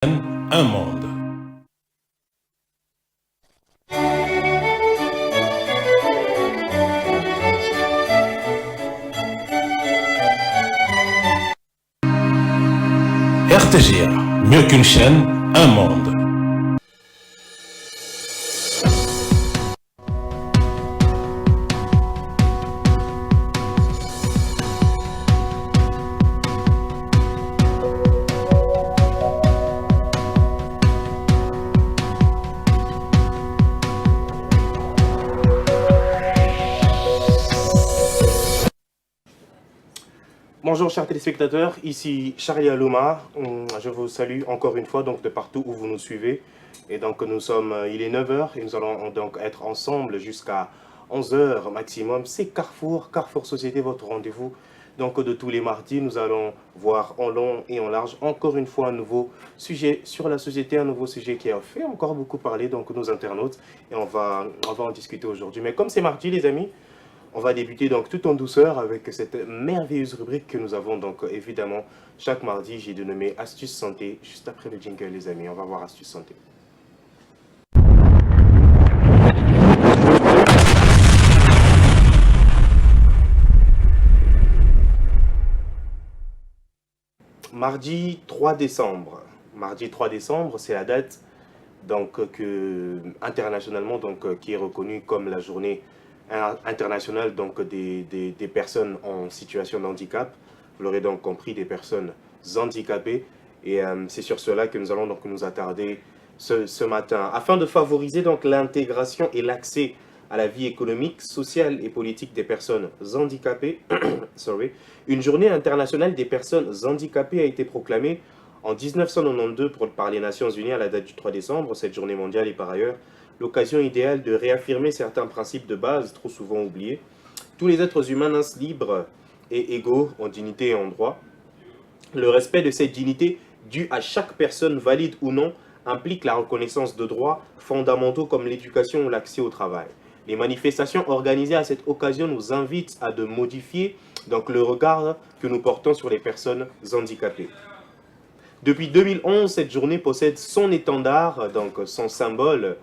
Un monde. RTGA, mieux qu'une chaîne, un monde. Bonjour chers téléspectateurs, ici Charlie Alouma. Je vous salue encore une fois donc de partout où vous nous suivez. Et donc nous sommes, il est 9 heures et nous allons donc être ensemble jusqu'à 11 heures maximum. C'est Carrefour Société, votre rendez-vous. Donc de tous les mardis, nous allons voir en long et en large encore une fois un nouveau sujet sur la société, un nouveau sujet qui a fait encore beaucoup parler donc nos internautes. Et on va en discuter aujourd'hui. Mais comme c'est mardi les amis, on va débuter donc tout en douceur avec cette merveilleuse rubrique que nous avons donc évidemment chaque mardi. J'ai dénommé Astuces Santé, juste après le jingle les amis. On va voir Astuces Santé. Mardi 3 décembre. Mardi 3 décembre, c'est la date donc internationalement qui est reconnue comme la journée internationale donc des personnes en situation de handicap. Vous l'aurez donc compris, des personnes handicapées. Et c'est sur cela que nous allons donc nous attarder ce matin. Afin de favoriser donc l'intégration et l'accès à la vie économique, sociale et politique des personnes handicapées, une journée internationale des personnes handicapées a été proclamée en 1992 par les Nations Unies à la date du 3 décembre. Cette journée mondiale est par ailleurs l'occasion idéale de réaffirmer certains principes de base trop souvent oubliés. Tous les êtres humains naissent libres et égaux en dignité et en droit. Le respect de cette dignité due à chaque personne, valide ou non, implique la reconnaissance de droits fondamentaux comme l'éducation ou l'accès au travail. Les manifestations organisées à cette occasion nous invitent à de modifier donc le regard que nous portons sur les personnes handicapées. Depuis 2011, cette journée possède son étendard, donc son symbole,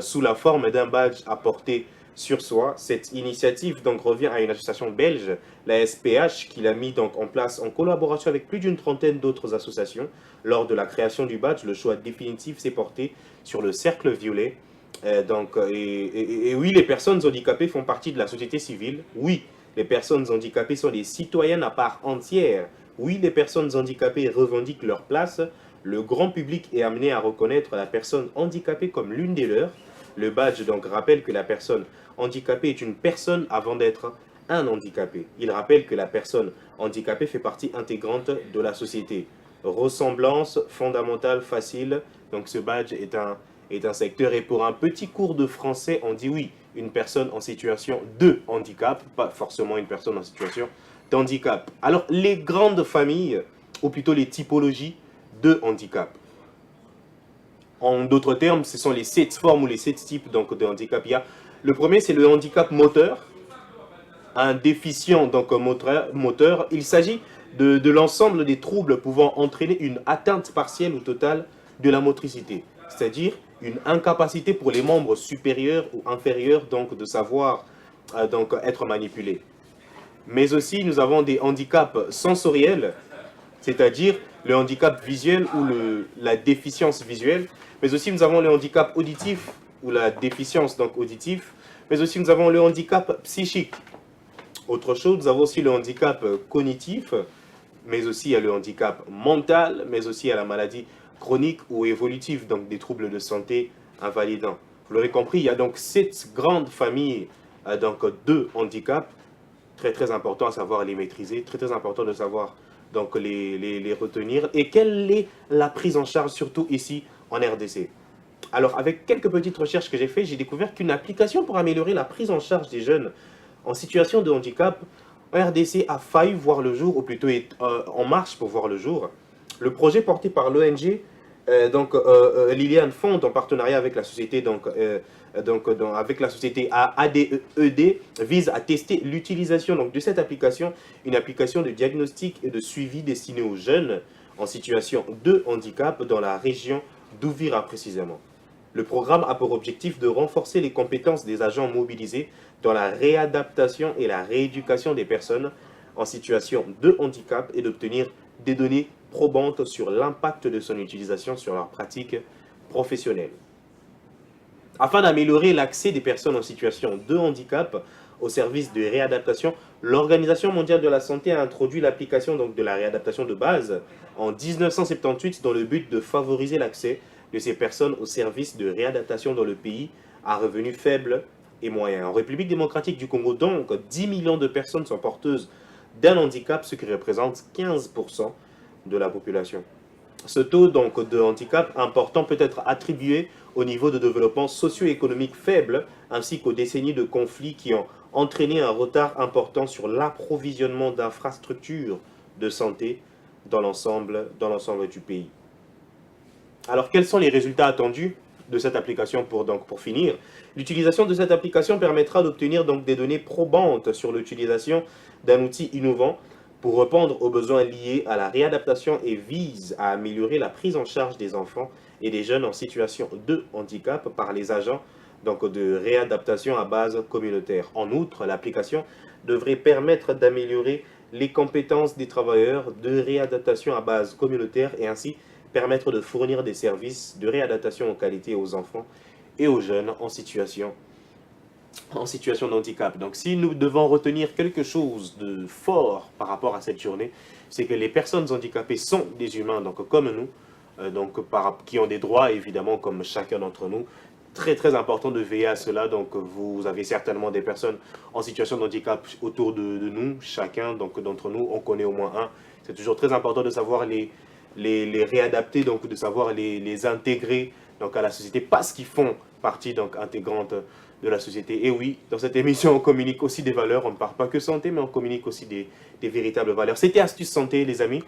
sous la forme d'un badge à porter sur soi. Cette initiative donc revient à une association belge, la SPH, qui l'a mis donc en place en collaboration avec plus d'une trentaine d'autres associations. Lors de la création du badge, le choix définitif s'est porté sur le cercle violet. Et oui, les personnes handicapées font partie de la société civile. Oui, les personnes handicapées sont des citoyennes à part entière. Oui, les personnes handicapées revendiquent leur place. Le grand public est amené à reconnaître la personne handicapée comme l'une des leurs. Le badge donc rappelle que la personne handicapée est une personne avant d'être un handicapé. Il rappelle que la personne handicapée fait partie intégrante de la société. Ressemblance fondamentale facile. Donc ce badge est un secteur. Et pour un petit cours de français, on dit oui, une personne en situation de handicap, pas forcément une personne en situation d'handicap. Alors les grandes familles, ou plutôt les typologies de handicap. En d'autres termes, ce sont les 7 formes ou les 7 types donc, de handicap. Le premier, c'est le handicap moteur. Un déficient donc, moteur. Il s'agit de l'ensemble des troubles pouvant entraîner une atteinte partielle ou totale de la motricité, c'est-à-dire une incapacité pour les membres supérieurs ou inférieurs donc, de savoir donc, être manipulés. Mais aussi, nous avons des handicaps sensoriels, c'est-à-dire le handicap visuel ou la déficience visuelle. Mais aussi, nous avons le handicap auditif ou la déficience donc auditive. Mais aussi, nous avons le handicap psychique. Autre chose, nous avons aussi le handicap cognitif, mais aussi il y a le handicap mental, mais aussi il y a la maladie chronique ou évolutive, donc des troubles de santé invalidants. Vous l'aurez compris, il y a donc 7 grandes familles donc, de handicaps, très important à savoir les maîtriser, très important de savoir donc les retenir. Et quelle est la prise en charge, surtout ici en RDC? Alors, avec quelques petites recherches que j'ai faites, j'ai découvert qu'une application pour améliorer la prise en charge des jeunes en situation de handicap en RDC a failli voir le jour, ou plutôt est en marche pour voir le jour. Le projet porté par l'ONG Liliane Fond, en partenariat avec la société avec la société ADED, vise à tester l'utilisation de cette application, une application de diagnostic et de suivi destinée aux jeunes en situation de handicap dans la région d'Ouvira précisément. Le programme a pour objectif de renforcer les compétences des agents mobilisés dans la réadaptation et la rééducation des personnes en situation de handicap et d'obtenir des données probantes sur l'impact de son utilisation sur leur pratique professionnelle. Afin d'améliorer l'accès des personnes en situation de handicap aux services de réadaptation, l'Organisation mondiale de la santé a introduit l'application de la réadaptation de base en 1978 dans le but de favoriser l'accès de ces personnes aux services de réadaptation dans le pays à revenus faibles et moyens. En République démocratique du Congo, donc, 10 millions de personnes sont porteuses d'un handicap, ce qui représente 15% de la population. Ce taux donc, de handicap important peut être attribué au niveau de développement socio-économique faible, ainsi qu'aux décennies de conflits qui ont entraîné un retard important sur l'approvisionnement d'infrastructures de santé dans l'ensemble du pays. Alors, quels sont les résultats attendus de cette application pour finir? L'utilisation de cette application permettra d'obtenir des données probantes sur l'utilisation d'un outil innovant pour répondre aux besoins liés à la réadaptation et vise à améliorer la prise en charge des enfants et des jeunes en situation de handicap par les agents de réadaptation à base communautaire. En outre, l'application devrait permettre d'améliorer les compétences des travailleurs de réadaptation à base communautaire et ainsi permettre de fournir des services de réadaptation en qualité aux enfants et aux jeunes en situation de handicap. Donc si nous devons retenir quelque chose de fort par rapport à cette journée, c'est que les personnes handicapées sont des humains comme nous, qui ont des droits évidemment comme chacun d'entre nous. Très très important de veiller à cela. Donc vous avez certainement des personnes en situation de handicap autour de nous, chacun d'entre nous, on connaît au moins un. C'est toujours très important de savoir les réadapter, de savoir les intégrer à la société parce qu'ils font partie intégrante de la société. Et oui, dans cette émission, on communique aussi des valeurs. On ne parle pas que santé, mais on communique aussi des véritables valeurs. C'était Astuce Santé, les amis.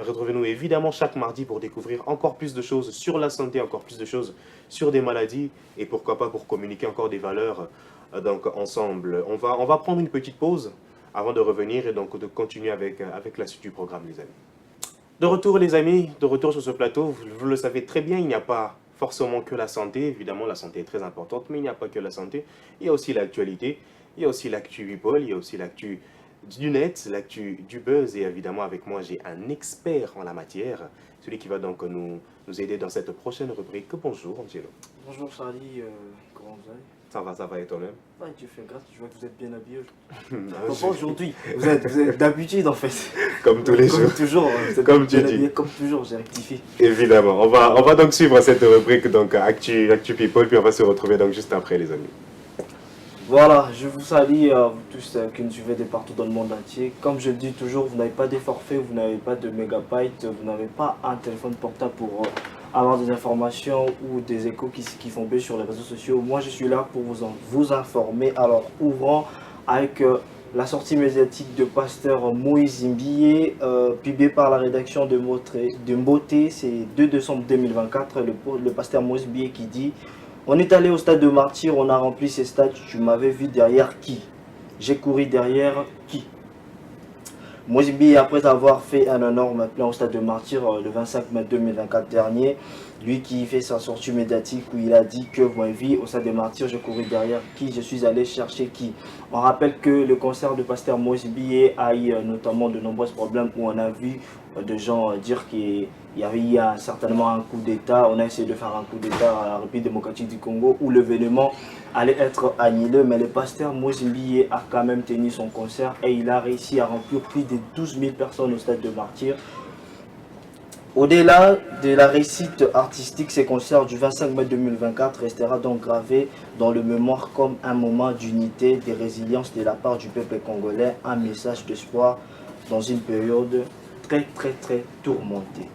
Retrouvez-nous évidemment chaque mardi pour découvrir encore plus de choses sur la santé, encore plus de choses sur des maladies et pourquoi pas pour communiquer encore des valeurs ensemble. On va prendre une petite pause avant de revenir et de continuer avec la suite du programme, les amis. De retour, les amis, de retour sur ce plateau. Vous le savez très bien, il n'y a pas forcément que la santé. Évidemment, la santé est très importante, mais il n'y a pas que la santé. Il y a aussi l'actualité, il y a aussi l'actu people, il y a aussi l'actu du net, l'actu du buzz. Et évidemment, avec moi, j'ai un expert en la matière, celui qui va nous aider dans cette prochaine rubrique. Bonjour, Angelo. Bonjour, Charlie. Comment vous allez? Ça va et toi-même? Ouais, Dieu fait grâce, je vois que vous êtes bien habillé aujourd'hui. Vous êtes d'habitude en fait. Comme tous les jours. Comme toujours, vous êtes comme bien tu dis. habillé, comme toujours, j'ai rectifié. Évidemment, on va donc suivre cette rubrique actu people, puis on va se retrouver juste après, les amis. Voilà, je vous salue vous tous qui nous suivez de partout dans le monde entier. Comme je le dis toujours, vous n'avez pas des forfaits, vous n'avez pas de mégabytes, vous n'avez pas un téléphone portable pour avoir des informations ou des échos qui font buzz sur les réseaux sociaux. Moi, je suis là pour vous informer. Alors, ouvrons avec la sortie médiatique de pasteur Moïse Mbié, publiée par la rédaction de Mboté, c'est 2 décembre 2024. Le pasteur Moïse Mbié qui dit: on est allé au stade de Martyr, on a rempli ces stades, tu m'avais vu derrière qui? J'ai couru derrière qui? Moïse Mbié, après avoir fait un énorme plan au stade de Martyr le 25 mai 2024 dernier, lui qui fait sa sortie médiatique où il a dit que vous m'avez vu au stade de Martyr, j'ai couru derrière qui? Je suis allé chercher qui? On rappelle que le concert de pasteur Moïse Mbié a eu notamment de nombreux problèmes où on a vu des gens dire qu'il y avait eu certainement un coup d'État. On a essayé de faire un coup d'État à la République démocratique du Congo où l'événement allait être annulé, mais le pasteur Moïse Mbié a quand même tenu son concert et il a réussi à remplir plus de 12 000 personnes au stade de Martyr. Au-delà de la réussite artistique, ces concerts du 25 mai 2024 restera donc gravé dans le mémoire comme un moment d'unité, de résilience de la part du peuple congolais, un message d'espoir dans une période très tourmentée.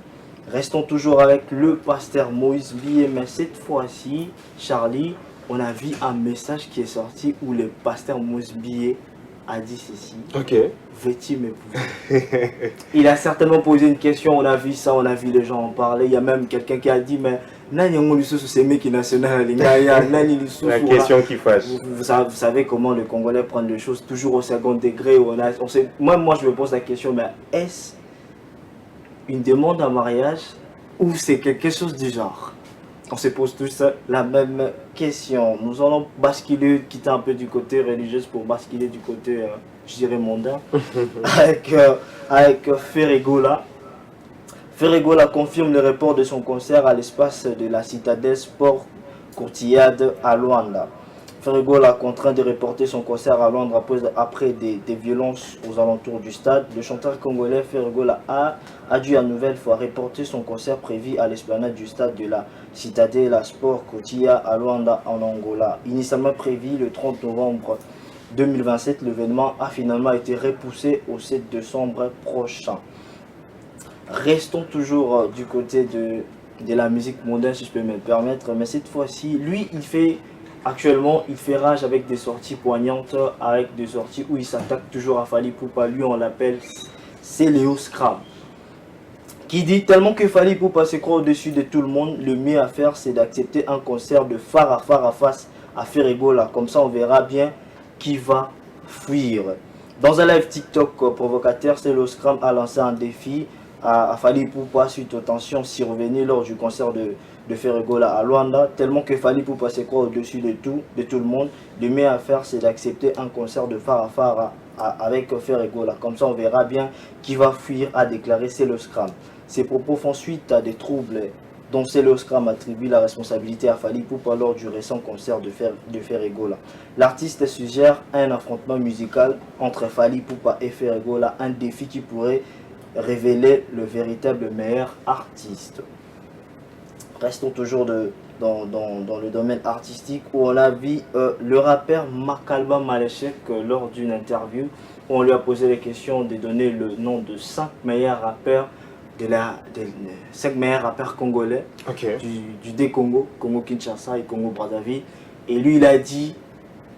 Restons toujours avec le pasteur Moïse Mbié, mais cette fois-ci, Charlie, on a vu un message qui est sorti où le pasteur Moïse Mbié a dit ceci. Ok. Veux-tu m'épouser? Il a certainement posé une question, on a vu ça, on a vu les gens en parler. Il y a même quelqu'un qui a dit, mais la question qui fâche. Vous savez comment le Congolais prend les choses toujours au second degré. Moi je me pose la question, mais est-ce une demande en mariage ou c'est quelque chose du genre? On se pose tous la même question. Nous allons basculer, quitter un peu du côté religieux pour basculer du côté, je dirais, mondain, avec Ferregola. Ferregola confirme le report de son concert à l'espace de la Citadelle Sport Courtillade à Luanda. Ferregola a contraint de reporter son concert à Londres après des violences aux alentours du stade. Le chanteur congolais Ferregola a dû à nouvelle fois reporter son concert prévu à l'esplanade du stade de la Citadelle Sport Courtillade à Luanda en Angola. Initialement prévu le 30 novembre 2027, l'événement a finalement été repoussé au 7 décembre prochain. Restons toujours du côté de la musique mondaine, si je peux me le permettre, mais cette fois-ci, lui, actuellement, il fait rage avec des sorties poignantes, avec des sorties où il s'attaque toujours à Fally Ipupa. Lui, on l'appelle Léo Scram. Qui dit tellement que Fally Ipupa se croit au-dessus de tout le monde, le mieux à faire, c'est d'accepter un concert de phare à face à Ferregola. Comme ça, on verra bien qui va fuir. Dans un live TikTok provocateur, Léo Scram a lancé un défi à Fally Ipupa suite aux tensions survenues lors du concert de Ferregola à Luanda, tellement que Fally Ipupa se croit au-dessus de tout le monde. Le mieux à faire, c'est d'accepter un concert de phare à phare avec Ferregola. Comme ça, on verra bien qui va fuir, a déclaré Léo Scram. Ces propos font suite à des troubles dont Léo Scram attribue la responsabilité à Fally Ipupa lors du récent concert de Ferregola. L'artiste suggère un affrontement musical entre Fally Ipupa et Ferregola, un défi qui pourrait révéler le véritable meilleur artiste. Restons toujours dans le domaine artistique où on a vu le rappeur Makalba Maleshek lors d'une interview où on lui a posé la question de donner le nom de 5 meilleurs rappeurs 5 meilleurs rappeurs congolais du D-Congo, Congo-Kinshasa et Congo-Brazzaville. Et lui, il a dit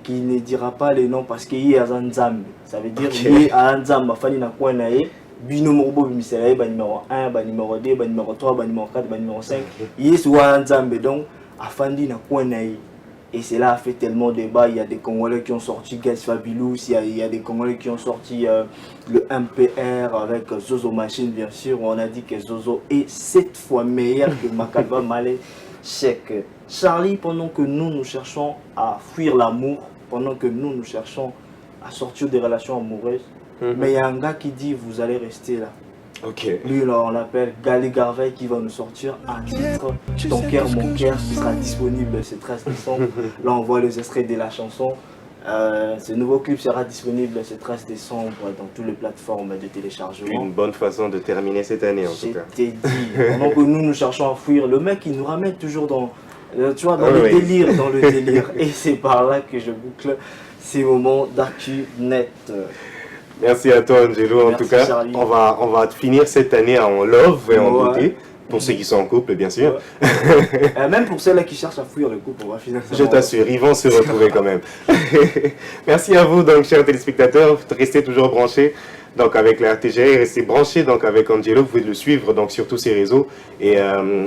qu'il ne dira pas les noms parce qu'il y a un Nzambe. Ça veut dire qu'il y a un Nzambe, il na quoi naé. Bino Morbo Bimiselae, numéro 1, numéro 2, numéro 3, numéro 4, numéro 5. Il y a un Nzambe, donc, Afandi na quoi naé. Et cela a fait tellement de débat. Il y a des Congolais qui ont sorti Gaz Fabulous, il y a des Congolais qui ont sorti le MPR avec Zozo Machine, bien sûr. On a dit que Zozo est 7 fois meilleur que Makalba Maleshek. Charlie, pendant que nous cherchons à fuir l'amour, pendant que nous cherchons à sortir des relations amoureuses, mais il y a un gars qui dit vous allez rester là. Lui, là, on l'appelle Gali Garvey qui va nous sortir un titre, Ton cœur, mon cœur, qui sera disponible ce 13 décembre. Là, on voit les extraits de la chanson. Ce nouveau clip sera disponible ce 13 décembre dans toutes les plateformes de téléchargement. Une bonne façon de terminer cette année en tout cas. Je t'ai dit, pendant que nous cherchons à fuir, le mec il nous ramène toujours dans, tu vois, dans le délire, dans le délire. Et c'est par là que je boucle ces moments d'actu net. Merci à toi Angelo. En tout cas, Charlie. on va finir cette année en love et en beauté. Pour ceux qui sont en couple, bien sûr. Même pour ceux-là qui cherchent à fuir le couple, on va finir ça. Je t'assure, ils vont se retrouver quand même. Merci à vous, donc, chers téléspectateurs. Restez toujours branchés donc, avec la RTGR. Restez branchés donc, avec Angelo. Vous pouvez le suivre donc, sur tous ses réseaux. Et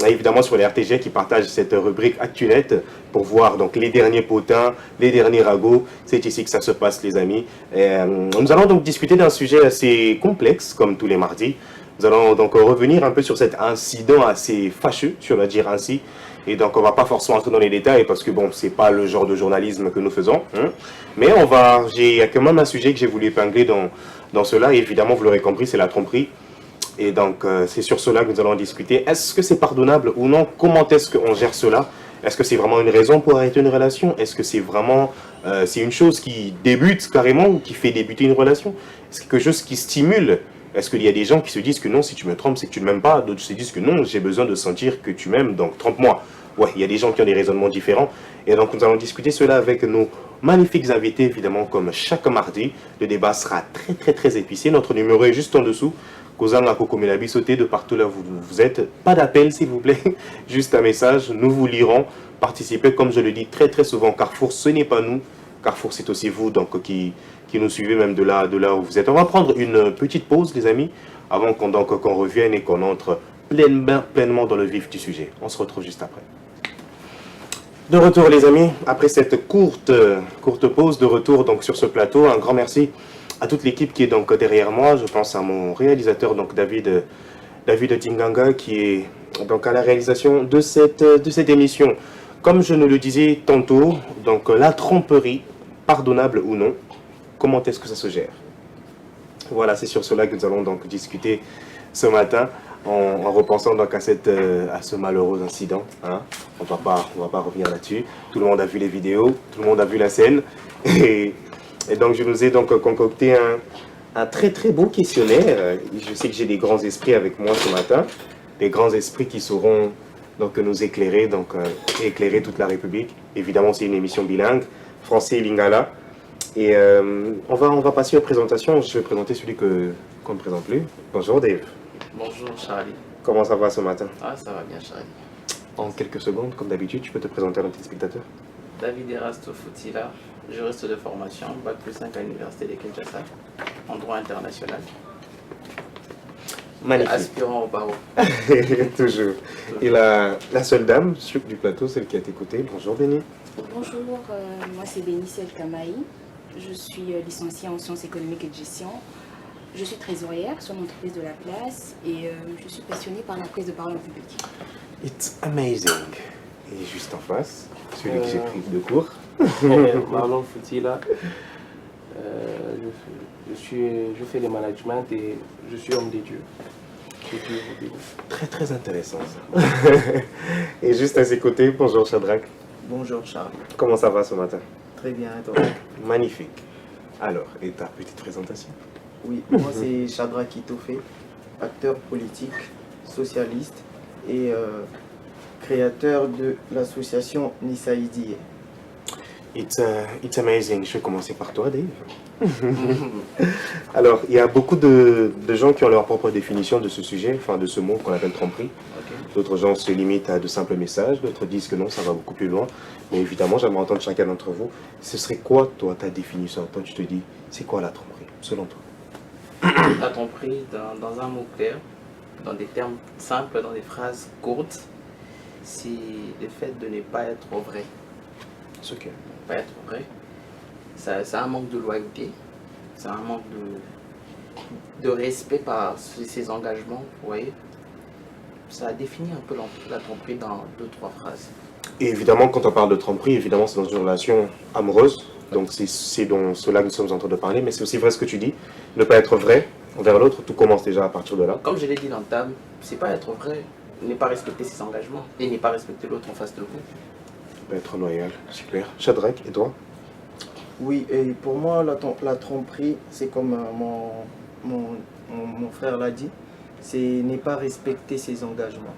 évidemment sur les RTGR qui partagent cette rubrique ActuNet pour voir donc, les derniers potins, les derniers ragots. C'est ici que ça se passe, les amis. Nous allons donc discuter d'un sujet assez complexe, comme tous les mardis. Nous allons donc revenir un peu sur cet incident assez fâcheux, si on va dire ainsi. Et donc, on ne va pas forcément entrer dans les détails parce que, bon, ce n'est pas le genre de journalisme que nous faisons. Hein. Mais il y a quand même un sujet que j'ai voulu épingler dans cela. Et évidemment, vous l'aurez compris, c'est la tromperie. Et donc, c'est sur cela que nous allons discuter. Est-ce que c'est pardonnable ou non? Comment est-ce qu'on gère cela? Est-ce que c'est vraiment une raison pour arrêter une relation? Est-ce que c'est vraiment c'est une chose qui débute carrément ou qui fait débuter une relation? Est-ce quelque chose qui stimule? Est-ce qu'il y a des gens qui se disent que non, si tu me trompes, c'est que tu ne m'aimes pas? D'autres se disent que non, j'ai besoin de sentir que tu m'aimes, donc trompe-moi. Ouais, il y a des gens qui ont des raisonnements différents. Et donc, nous allons discuter cela avec nos magnifiques invités, évidemment, comme chaque mardi. Le débat sera très, très, très épicé. Notre numéro est juste en dessous. Kozanga Kokomelabi, sautez de partout là où vous êtes. Pas d'appel, s'il vous plaît. Juste un message. Nous vous lirons. Participez, comme je le dis très, très souvent. Carrefour, ce n'est pas nous. Carrefour, c'est aussi vous, donc, qui nous suivez même de là où vous êtes. On va prendre une petite pause, les amis, avant qu'on revienne et qu'on entre pleinement dans le vif du sujet. On se retrouve juste après. De retour, les amis, après cette courte pause, de retour donc sur ce plateau. Un grand merci à toute l'équipe qui est donc derrière moi. Je pense à mon réalisateur, donc David David Tinganga qui est donc à la réalisation de cette émission. Comme je ne le disais tantôt, donc la tromperie, pardonnable ou non, comment est-ce que ça se gère? Voilà, c'est sur cela que nous allons donc discuter ce matin en repensant donc à ce malheureux incident. Hein. On va pas revenir là-dessus. Tout le monde a vu les vidéos, tout le monde a vu la scène. Et donc je nous ai donc concocté un très très beau questionnaire. Je sais que j'ai des grands esprits avec moi ce matin, des grands esprits qui sauront donc nous éclairer, donc éclairer toute la République. Évidemment, c'est une émission bilingue, français et lingala. Et on va passer aux présentations. Je vais présenter celui qu'on ne présente plus. Bonjour Dave. Bonjour Charlie. Comment ça va ce matin? Ah, ça va bien Charlie. En quelques secondes, comme d'habitude, tu peux te présenter à nos téléspectateurs. David Erasto Futila, juriste de formation, Bac plus 5 à l'Université de Kinshasa, en droit international. Magnifique. Aspirant au barreau. Toujours. Et la seule dame du plateau, celle qui a t'écouté. Bonjour Béni. Bonjour, moi c'est Bénice El Kamaï. Je suis licenciée en sciences économiques et de gestion. Je suis trésorière sur l'entreprise de la place et je suis passionnée par la prise de parole en public. It's amazing. Et juste en face, celui que j'ai pris de cours. Marlon Futila, je fais le management et je suis homme des dieux. Très très intéressant ça. Et juste à ses côtés, bonjour Shadrach. Bonjour Charlie. Comment ça va ce matin? Très bien, et toi? Magnifique. Alors, et ta petite présentation? Oui, moi c'est Shadrach Kitofé, acteur politique, socialiste et créateur de l'association Nisaïdi. It's amazing. Je vais commencer par toi, Dave. Alors, il y a beaucoup de gens qui ont leur propre définition de ce sujet, enfin de ce mot qu'on appelle tromperie. D'autres gens se limitent à de simples messages, d'autres disent que non, ça va beaucoup plus loin. Mais évidemment, j'aimerais entendre chacun d'entre vous. Ce serait quoi, toi, ta définition? Toi, tu te dis, c'est quoi la tromperie, selon toi? La tromperie dans un mot clair, dans des termes simples, dans des phrases courtes, c'est le fait de ne pas être vrai. C'est ok. Pas être vrai. C'est un manque de loyauté, c'est un manque de respect par ses engagements, vous voyez. Ça définit un peu la tromperie dans 2-3 phrases. Et évidemment, quand on parle de tromperie, évidemment, c'est dans une relation amoureuse. Donc c'est dans cela que nous sommes en train de parler. Mais c'est aussi vrai ce que tu dis. Ne pas être vrai envers l'autre, tout commence déjà à partir de là. Comme je l'ai dit dans le table, c'est pas être vrai, ne pas respecter ses engagements et ne pas respecter l'autre en face de vous. Être loyal, super. Shadrach, et toi? Oui, et pour moi la tromperie, c'est comme mon frère l'a dit, c'est ne pas respecter ses engagements.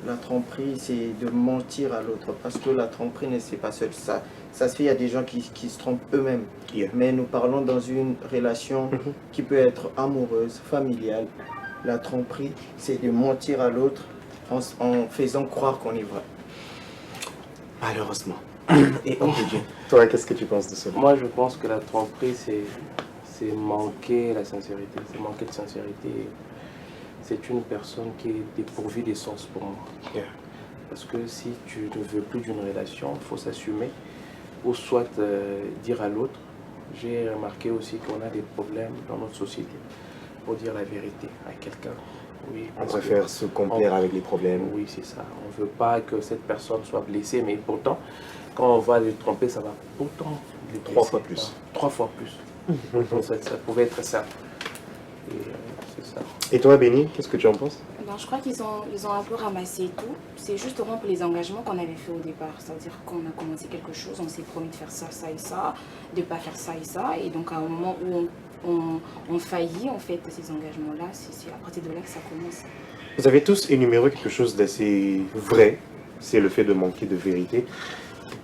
La tromperie, c'est de mentir à l'autre, parce que la tromperie ne c'est pas seul. Ça se fait, il y a des gens qui se trompent eux-mêmes. Yeah. Mais nous parlons dans une relation qui peut être amoureuse, familiale. La tromperie, c'est de mentir à l'autre en faisant croire qu'on est vrai. Malheureusement. Et on peut dire. Toi, qu'est-ce que tu penses de cela? Moi, je pense que la tromperie, c'est manquer la sincérité, c'est manquer de sincérité. C'est une personne qui est dépourvue d'essence pour moi. Yeah. Parce que si tu ne veux plus d'une relation, il faut s'assumer. Ou soit dire à l'autre. J'ai remarqué aussi qu'on a des problèmes dans notre société pour dire la vérité à quelqu'un. Oui, On préfère se complaire avec les problèmes. Oui, c'est ça. On ne veut pas que cette personne soit blessée, mais pourtant, quand on va le tromper, ça va pourtant les blesser. 3 fois plus. 3 fois plus. Donc, ça pouvait être ça. Et c'est ça. Et toi, Béni, qu'est-ce que tu en penses? Ben, je crois qu'ils ont un peu ramassé tout. C'est juste rompre les engagements qu'on avait fait au départ. C'est-à-dire qu'on a commencé quelque chose, on s'est promis de faire ça, ça et ça, de ne pas faire ça et ça. Et donc à un moment où on faillit en fait ces engagements-là, c'est à partir de là que ça commence. Vous avez tous énuméré quelque chose d'assez vrai, c'est le fait de manquer de vérité.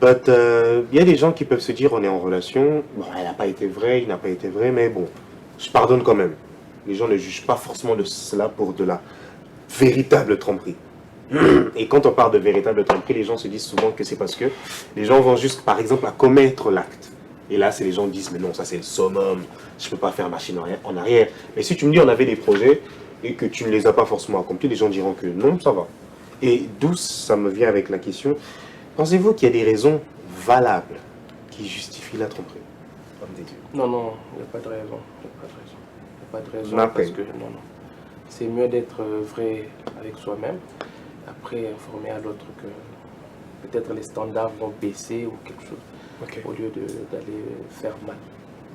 But il y a des gens qui peuvent se dire on est en relation, bon elle n'a pas été vraie, il n'a pas été vrai, mais bon, je pardonne quand même. Les gens ne jugent pas forcément de cela pour de la véritable tromperie. Et quand on parle de véritable tromperie, les gens se disent souvent que c'est parce que les gens vont juste, par exemple, à commettre l'acte. Et là, c'est les gens qui disent, mais non, ça c'est le summum, je ne peux pas faire machine en arrière. Mais si tu me dis, on avait des projets et que tu ne les as pas forcément accomplis, les gens diront que non, ça va. Et d'où ça me vient avec la question, pensez-vous qu'il y a des raisons valables qui justifient la tromperie? Homme des dieux. Non, non, il n'y a pas de raison. Il n'y a pas de raison. Il n'y a pas de raison Après. parce que, non, non. c'est mieux d'être vrai avec soi-même. Après, informer à l'autre que peut-être les standards vont baisser ou quelque chose, Ok. au lieu d'aller faire mal.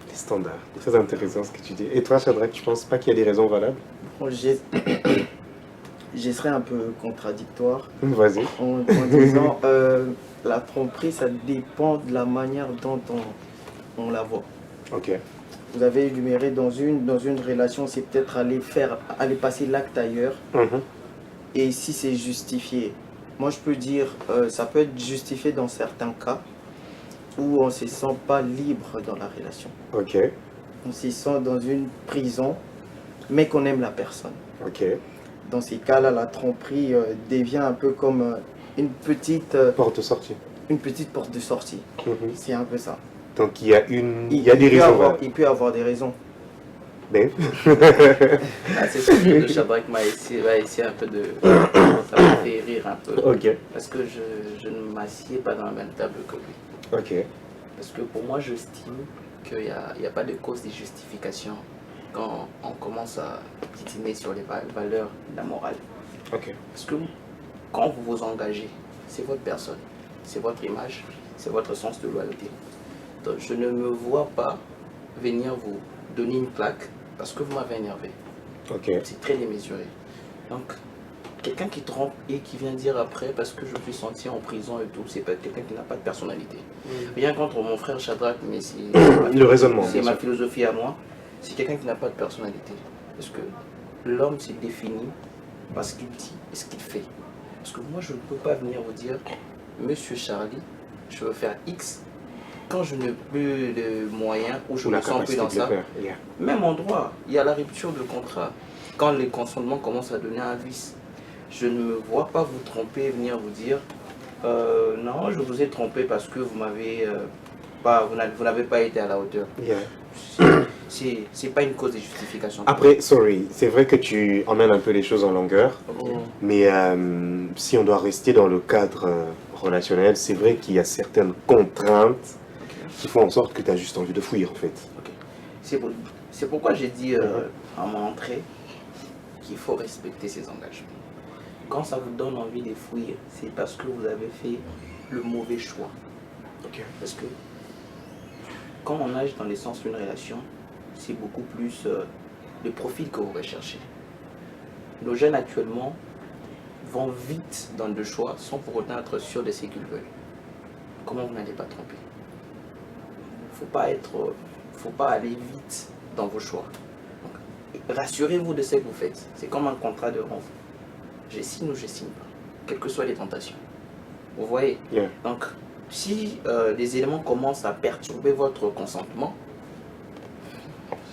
Les standards. Très intéressant ce que tu dis. Et toi, Shadrach, tu penses pas qu'il y a des raisons valables? Bon, je serais un peu contradictoire Vas-y. en disant la tromperie, ça dépend de la manière dont on la voit. Ok. Vous avez énuméré dans une relation, c'est peut-être aller passer l'acte ailleurs. Mhm. Et si c'est justifié, moi je peux dire, ça peut être justifié dans certains cas où on ne se sent pas libre dans la relation. Ok. On se sent dans une prison, mais qu'on aime la personne. Ok. Dans ces cas-là, la tromperie devient un peu comme une petite Porte de sortie. porte de sortie. Mhm. C'est un peu ça. Donc il y a des raisons valables. Il peut y avoir des raisons. Ben. Ah, c'est sûr que Shadrach va essayer un peu de... Ça m'a fait rire un peu. Ok. Parce que je ne m'assieds pas dans la même table que lui. Ok. Parce que pour moi, j'estime qu'il n'y a pas de cause de justification quand on commence à titiller sur les valeurs de la morale. Ok. Parce que quand vous vous engagez, c'est votre personne, c'est votre image, c'est votre sens de loyauté. Donc je ne me vois pas venir vous donner une claque parce que vous m'avez énervé. Ok. C'est très démesuré. Donc, quelqu'un qui trompe et qui vient dire après parce que je me suis senti en prison et tout, c'est pas quelqu'un qui n'a pas de personnalité. Rien contre mon frère Shadrach, mais c'est Le raisonnement. c'est bien ma sûr. philosophie à moi. C'est quelqu'un qui n'a pas de personnalité. Parce que l'homme s'est défini par ce qu'il dit et ce qu'il fait. Parce que moi, je ne peux pas venir vous dire, Monsieur Charlie, je veux faire X quand je n'ai plus de moyens ou je Ou me la sens plus capacité dans de le ça. faire. Yeah. Même en droit, il y a la rupture de contrat. Quand les consentements commencent à donner un vice, je ne me vois pas vous tromper et venir vous dire non, je vous ai trompé parce que vous m'avez vous n'avez pas été à la hauteur. Yeah. C'est pas une cause de justification. Après, sorry, c'est vrai que tu emmènes un peu les choses en longueur, Ok. mais si on doit rester dans le cadre relationnel, c'est vrai qu'il y a certaines contraintes qui font en sorte que tu as juste envie de fuir en fait. C'est pourquoi j'ai dit à mon entrée qu'il faut respecter ses engagements. Quand ça vous donne envie de fuir, c'est parce que vous avez fait le mauvais choix. Parce que quand on nage dans l'essence d'une relation, c'est beaucoup plus le profil que vous recherchez. Nos jeunes actuellement vont vite dans le choix sans pour autant être sûrs de ce qu'ils veulent. Comment vous n'allez pas tromper? Faut pas aller vite dans vos choix. Donc, rassurez-vous de ce que vous faites. C'est comme un contrat de rente. Je signe ou je signe pas, quelles que soient les tentations. Vous voyez? Yeah. Donc, si les éléments commencent à perturber votre consentement,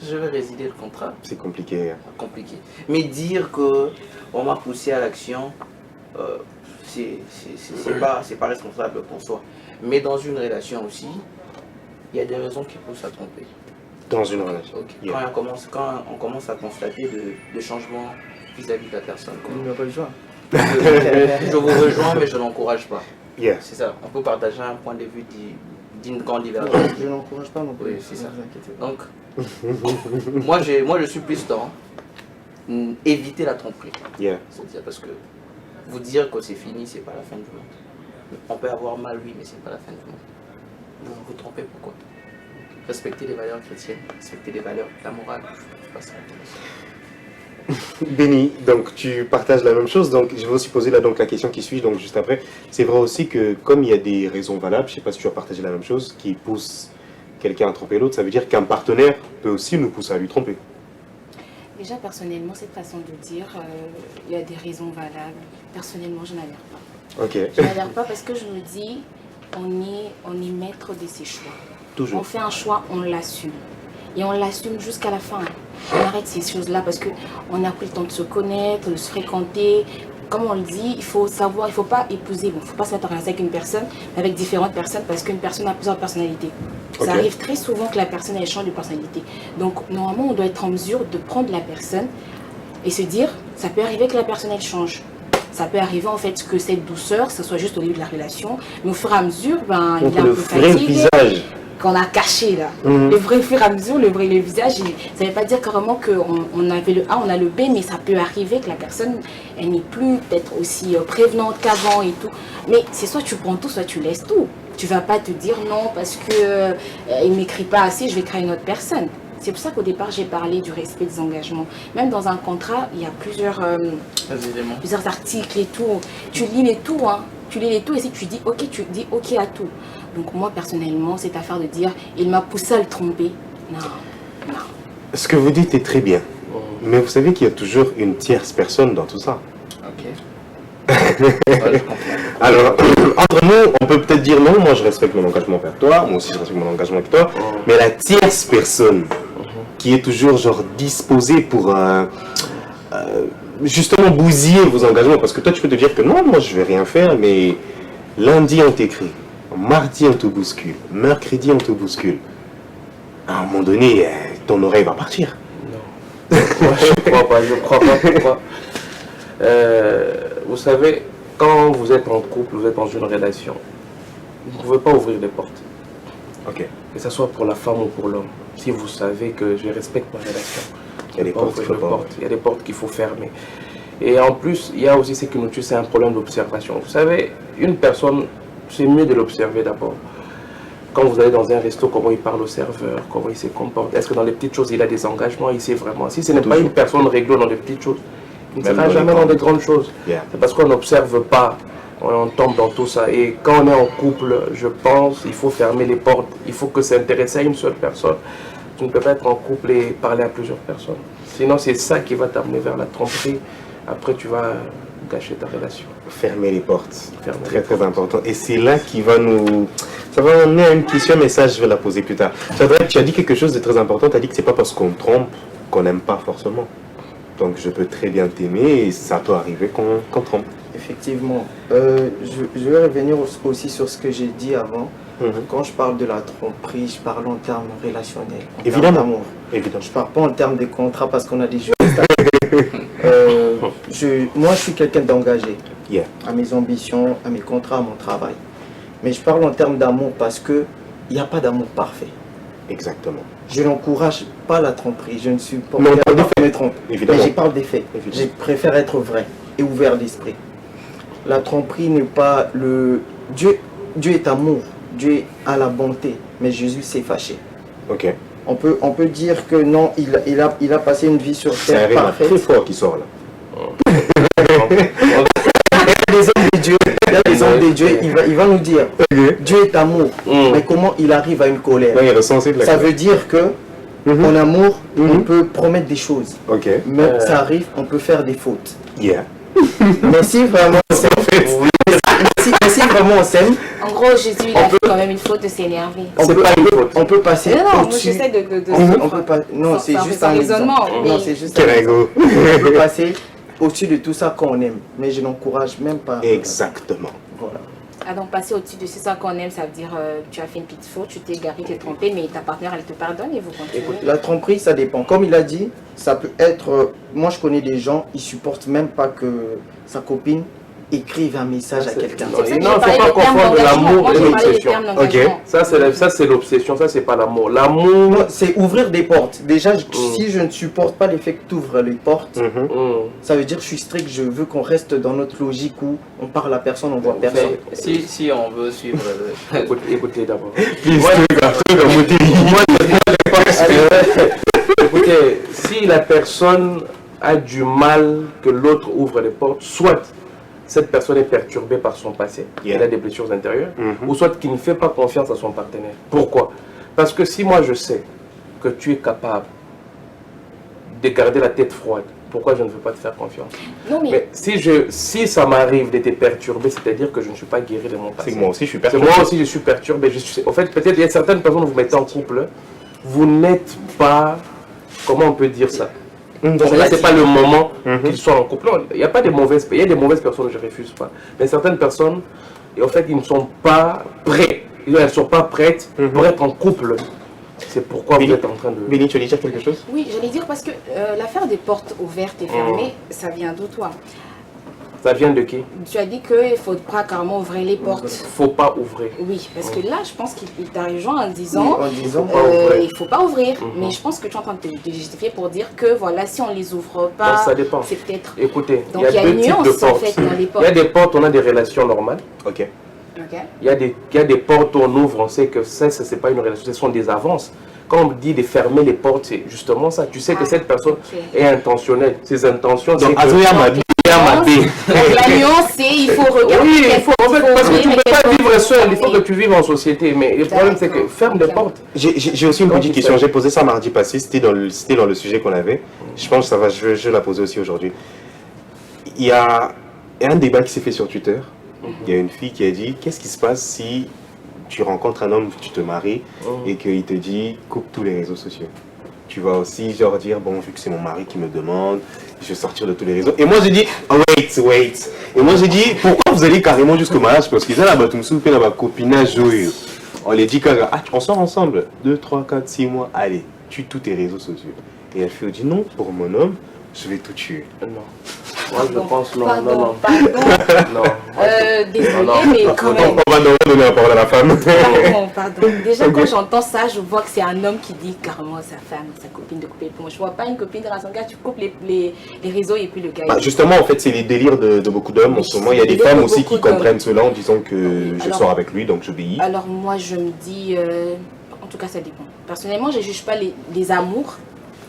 je vais résilier le contrat. C'est compliqué. Compliqué. Mais dire que on m'a poussé à l'action, c'est pas responsable pour soi. Mais dans une relation aussi, il y a des raisons qui poussent à tromper. Dans une relation. Ok. Yeah. Quand on commence à constater de changements vis-à-vis de la personne. Il n'y a pas le choix. Je vous rejoins, mais je n'encourage pas. Yeah. C'est ça. On peut partager un point de vue d'une grande divergence. Je n'encourage pas non plus. Oui, c'est ça. Ne vous inquiétez pas. Donc, moi je suis plus dans éviter la tromperie. Yeah. C'est-à-dire parce que vous dire que c'est fini, c'est pas la fin du monde. On peut avoir mal, oui, mais c'est pas la fin du monde. Vous vous trompez pourquoi? Respectez les valeurs chrétiennes, respectez les valeurs de la morale. C'est pas ça intéressant. Béni, donc tu partages la même chose, donc je vais aussi poser là donc la question qui suit, donc juste après. C'est vrai aussi que comme il y a des raisons valables, je sais pas si tu as partagé la même chose, qui poussent quelqu'un à tromper l'autre, ça veut dire qu'un partenaire peut aussi nous pousser à lui tromper. Déjà, personnellement, cette façon de dire, il y a des raisons valables. Personnellement, je n'adhère pas. Ok. Je n'adhère pas parce que je me dis, on est maître de ses choix. Toujours. On fait un choix, on l'assume. Et on l'assume jusqu'à la fin. On arrête ces choses-là parce qu'on a pris le temps de se connaître, de se fréquenter. Comme on le dit, il faut savoir, il ne faut pas épouser, il ne faut pas s'intéresser avec une personne, mais avec différentes personnes parce qu'une personne a plusieurs personnalités. Ok. Ça arrive très souvent que la personne elle change de personnalité. Donc normalement, on doit être en mesure de prendre la personne et se dire, ça peut arriver que la personne elle change. Ça peut arriver en fait que cette douceur, ça soit juste au début de la relation, mais au fur et à mesure, ben, il Donc est un le peu vrai fatigué. visage qu'on a caché là. Le vrai, au fur et à mesure, le visage, ça ne veut pas dire carrément qu'on avait le A, on a le B, mais ça peut arriver que la personne, elle n'est plus peut-être aussi prévenante qu'avant et tout. Mais c'est soit tu prends tout, soit tu laisses tout. Tu vas pas te dire non parce que il m'écrit pas assez, je vais créer une autre personne. C'est pour ça qu'au départ, j'ai parlé du respect des engagements. Même dans un contrat, il y a plusieurs articles et tout. Tu lis les tout, hein. Tu lis les tout et si tu dis OK, tu dis OK à tout. Donc moi, personnellement, cette affaire de dire il m'a poussé à le tromper, non. Ce que vous dites est très bien. Mais vous savez qu'il y a toujours une tierce personne dans tout ça. Ok. Ouais, je comprends. Alors, entre nous, on peut peut-être dire non, moi je respecte mon engagement envers toi, moi aussi je respecte mon engagement avec toi, mais la tierce personne qui est toujours genre disposée pour justement bousiller vos engagements, parce que toi tu peux te dire que non, moi je vais rien faire, mais lundi on t'écrit, mardi on te bouscule, mercredi on te bouscule. À un moment donné, ton oreille va partir. Non. Je crois pas. Pourquoi vous savez, quand vous êtes en couple, vous êtes dans une relation, vous ne pouvez pas ouvrir des portes. Ok. Que ce soit pour la femme ou pour l'homme. Si vous savez que je respecte ma relation, Il y a des portes qu'il faut pas ouvrir. il y a des portes qu'il faut fermer. Et en plus, il y a aussi ce qui nous tue, c'est un problème d'observation. Vous savez, une personne, c'est mieux de l'observer d'abord. Quand vous allez dans un resto, comment il parle au serveur, comment il se comporte. Est-ce que dans les petites choses, il a des engagements, il sait vraiment. Si ce n'est pas une personne réglée dans les petites choses, il ne Même sera dans jamais les dans des grandes choses. Yeah. C'est parce qu'on n'observe pas, on tombe dans tout ça. Et quand on est en couple, je pense, il faut fermer les portes. Il faut que s'intéresser à une seule personne. Tu ne peux pas être en couple et parler à plusieurs personnes. Sinon, c'est ça qui va t'amener vers la tromperie. Après, tu vas gâcher ta relation. Fermer les portes. Fermer Très les très important. Et c'est là qui va nous... Ça va amener à une question, mais ça je vais la poser plus tard. Shadrach, tu as dit quelque chose de très important. Tu as dit que c'est pas parce qu'on trompe qu'on n'aime pas forcément. Donc je peux très bien t'aimer et ça peut arriver qu'on trompe. Effectivement. Je vais revenir aussi sur ce que j'ai dit avant. Quand je parle de la tromperie, je parle en termes relationnels, en termes Évidemment. d'amour. Évidemment. Je ne parle pas en termes de contrat parce qu'on a des juristes. Moi, je suis quelqu'un d'engagé Yeah. à mes ambitions, à mes contrats, à mon travail. Mais je parle en termes d'amour parce qu'il n'y a pas d'amour parfait. Exactement. Je n'encourage pas la tromperie. Je ne suis pas Mais on parle des qu'on me trompe. Évidemment. Mais je parle des faits. Évidemment. Je préfère être vrai et ouvert d'esprit. La tromperie n'est pas le... Dieu est amour. Dieu a la bonté. Mais Jésus s'est fâché. Ok. On peut dire que non, il a passé une vie sur C'est un terre rime parfaite. très fort qui sort là. Il y a des hommes de Dieu, il va nous dire, Dieu est amour. Mais comment il arrive à une colère? Non, il y a le sens de la Ça veut dire que en amour, on peut promettre des choses. Ok. Mais ça arrive, on peut faire des fautes. Yeah. Mais si vraiment on s'aime, si vraiment on s'aime, En gros, Jésus, il a fait quand même une faute de s'énerver. on peut passer Non, moi au-dessus. j'essaie de On peut pas. Non, c'est sans- juste sans un raisonnement, exemple. mais- Non, c'est juste Quel un exemple. ego. On peut passer au-dessus de tout ça quand on aime. Mais je n'encourage même pas. Exactement. Voilà. Ah, donc passer au-dessus de ça qu'on aime, ça veut dire tu as fait une petite faute, tu t'es égaré, tu t'es trompé, mais ta partenaire elle te pardonne et vous continuez. Écoute, la tromperie, ça dépend. Comme il a dit, ça peut être... moi, je connais des gens, ils supportent même pas que sa copine écrive un message à quelqu'un. C'est pour ça que Non, j'ai faut parlé pas des termes confondre d'engagement. l'amour Moi, et j'ai parlé des l'obsession. termes d'engagement. Ça, c'est l'obsession, ça, c'est pas l'amour. L'amour, Non, c'est ouvrir des portes. Déjà, si je ne supporte pas l'effet que tu ouvres les portes, ça veut dire que je suis strict, je veux qu'on reste dans notre logique où on parle à personne, on voit personne. Mais si on veut suivre écoutez d'abord. Ah, Écoutez, si la personne a du mal que l'autre ouvre les portes, soit cette personne est perturbée par son passé, elle a des blessures intérieures, ou soit qu'il ne fait pas confiance à son partenaire. Pourquoi? Parce que si moi je sais que tu es capable de garder la tête froide, pourquoi je ne veux pas te faire confiance? Non, mais Mais si ça m'arrive de te perturber, c'est-à-dire que je ne suis pas guéri de mon passé. C'est que moi aussi je suis C'est perturbé. moi aussi je suis perturbé. En fait, peut-être il y a certaines personnes, vous mettez en couple, vous n'êtes pas, comment on peut dire ça? Donc là, c'est pas le moment qu'ils soient en couple. Non, il n'y a pas de mauvaises, il y a des mauvaises personnes, je ne refuse pas. Mais certaines personnes, en fait, ils ne sont pas prêts. Elles ne sont pas prêtes pour être en couple. C'est pourquoi vous êtes en train de... Béni, tu veux dire quelque chose? oui, j'allais dire parce que l'affaire des portes ouvertes et fermées, ça vient d'où toi? Ça vient de qui? Tu as dit qu'il ne faut pas carrément ouvrir les portes. Faut pas ouvrir. Oui, parce que là, je pense qu'il t'a rejoint en disant En disant pas ouvrir. il ne faut pas ouvrir. Mais je pense que tu es en train de te justifier pour dire que voilà, si on ne les ouvre pas, Donc, ça dépend. c'est peut-être. Écoutez, Donc il y a deux une types de nuance en portes. fait dans les Il y portes. a des portes, on a des relations normales. Ok. Ok. Il y a des portes où on ouvre, on sait que ça c'est pas une relation, ce sont des avances. Quand on dit de fermer les portes, c'est justement ça. Tu sais que cette personne est intentionnelle. Ses intentions, Donc, c'est que... Azoya m'a dit. Donc la nuance, c'est il faut regarder. Oui, quel faut, en fait, parce que tu ne ouvrir et peux quel pas faut vivre seul, il faut que fermer. tu vives en société. Mais le problème, c'est que ferme les portes. J'ai aussi une Donc, petite question. J'ai posé ça mardi passé. C'était dans le sujet qu'on avait. Je pense que ça va. Je vais la poser aussi aujourd'hui. Il y a un débat qui s'est fait sur Twitter. Il y a une fille qui a dit qu'est-ce qui se passe si tu rencontres un homme, tu te maries et qu'il te dit coupe tous les réseaux sociaux. Tu vas aussi genre dire bon, vu que c'est mon mari qui me demande, je vais sortir de tous les réseaux. Et moi j'ai dit oh, wait. Et moi j'ai dit pourquoi vous allez carrément jusqu'au mariage? Parce qu'ils ont la batumsou et la copinage. On les dit on sort ensemble 2, 3, 4, 6 mois. Allez, tue tous tes réseaux sociaux. Et elle fait dit non, pour mon homme, je vais tout tuer. Non. Moi, je pense non. Pardon. Non. Désolée, Non. mais quand même. On va donner la parole à la femme. Pardon. Déjà, quand j'entends ça, je vois que c'est un homme qui dit carrément à sa femme, sa copine de couper. Moi, je vois pas une copine de la son gars, tu coupes les réseaux et puis le gars. Justement, en fait, c'est les délires de beaucoup d'hommes. En ce moment, il y a des femmes aussi qui comprennent cela en disant que je sors avec lui, donc j'obéis. Alors, moi, je me dis, en tout cas, ça dépend. Personnellement, je ne juge pas les amours.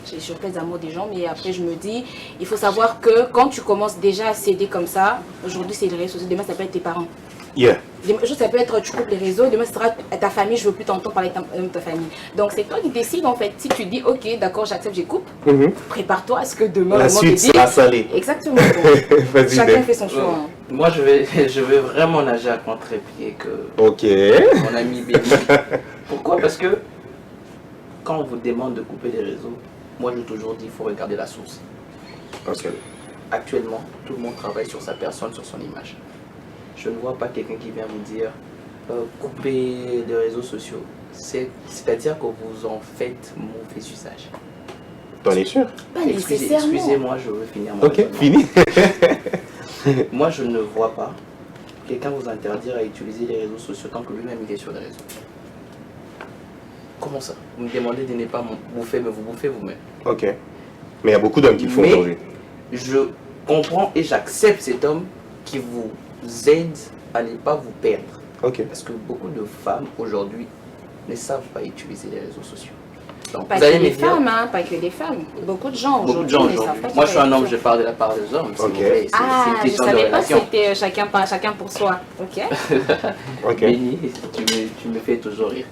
Je juge pas les amours des gens, mais après, je me dis, il faut savoir que quand tu commences déjà à céder comme ça, aujourd'hui, c'est les réseaux sociaux, demain, ça peut être tes parents. Yeah. Ça peut être tu coupes les réseaux, demain ce sera ta famille, je veux plus t'entendre parler de ta famille. Donc c'est toi qui décides en fait. Si tu dis ok d'accord j'accepte, je coupe, prépare-toi à ce que demain La le monde suite te dise. sera salée. Exactement. Bon. Vas-y, Chacun Ben. fait son choix. Moi, je vais vraiment nager à contre-pied que Ok. mon ami Béni. Pourquoi? Parce que quand on vous demande de couper les réseaux, moi, j'ai toujours dit qu'il faut regarder la source. Ok. Actuellement, tout le monde travaille sur sa personne, sur son image. Je ne vois pas quelqu'un qui vient me dire couper les réseaux sociaux. C'est-à-dire que vous en faites mauvais usage. T'en es sûr? Pas nécessairement. Excusez-moi, je veux finir mon Ok, raisonnement. fini. Moi, je ne vois pas quelqu'un vous interdire à utiliser les réseaux sociaux tant que lui-même il est sur les réseaux. Comment ça? Vous me demandez de ne pas bouffer, mais vous bouffez vous-même. Ok. Mais il y a beaucoup d'hommes qui le font Mais aujourd'hui. je comprends et j'accepte cet homme qui vous aide à ne pas vous perdre. Ok. Parce que beaucoup de femmes aujourd'hui ne savent pas utiliser les réseaux sociaux. Donc, Pas vous allez que me les dire, femmes, hein, pas que les femmes. Beaucoup de gens beaucoup de aujourd'hui gens ne savent aujourd'hui. pas. Moi, je suis un homme, je je parle de la part des hommes. s'il Ok. vous plaît. C'est Ah, une je question de savais pas que relation. c'était chacun pour soi. Ok. Ok. Béni, tu me fais toujours rire.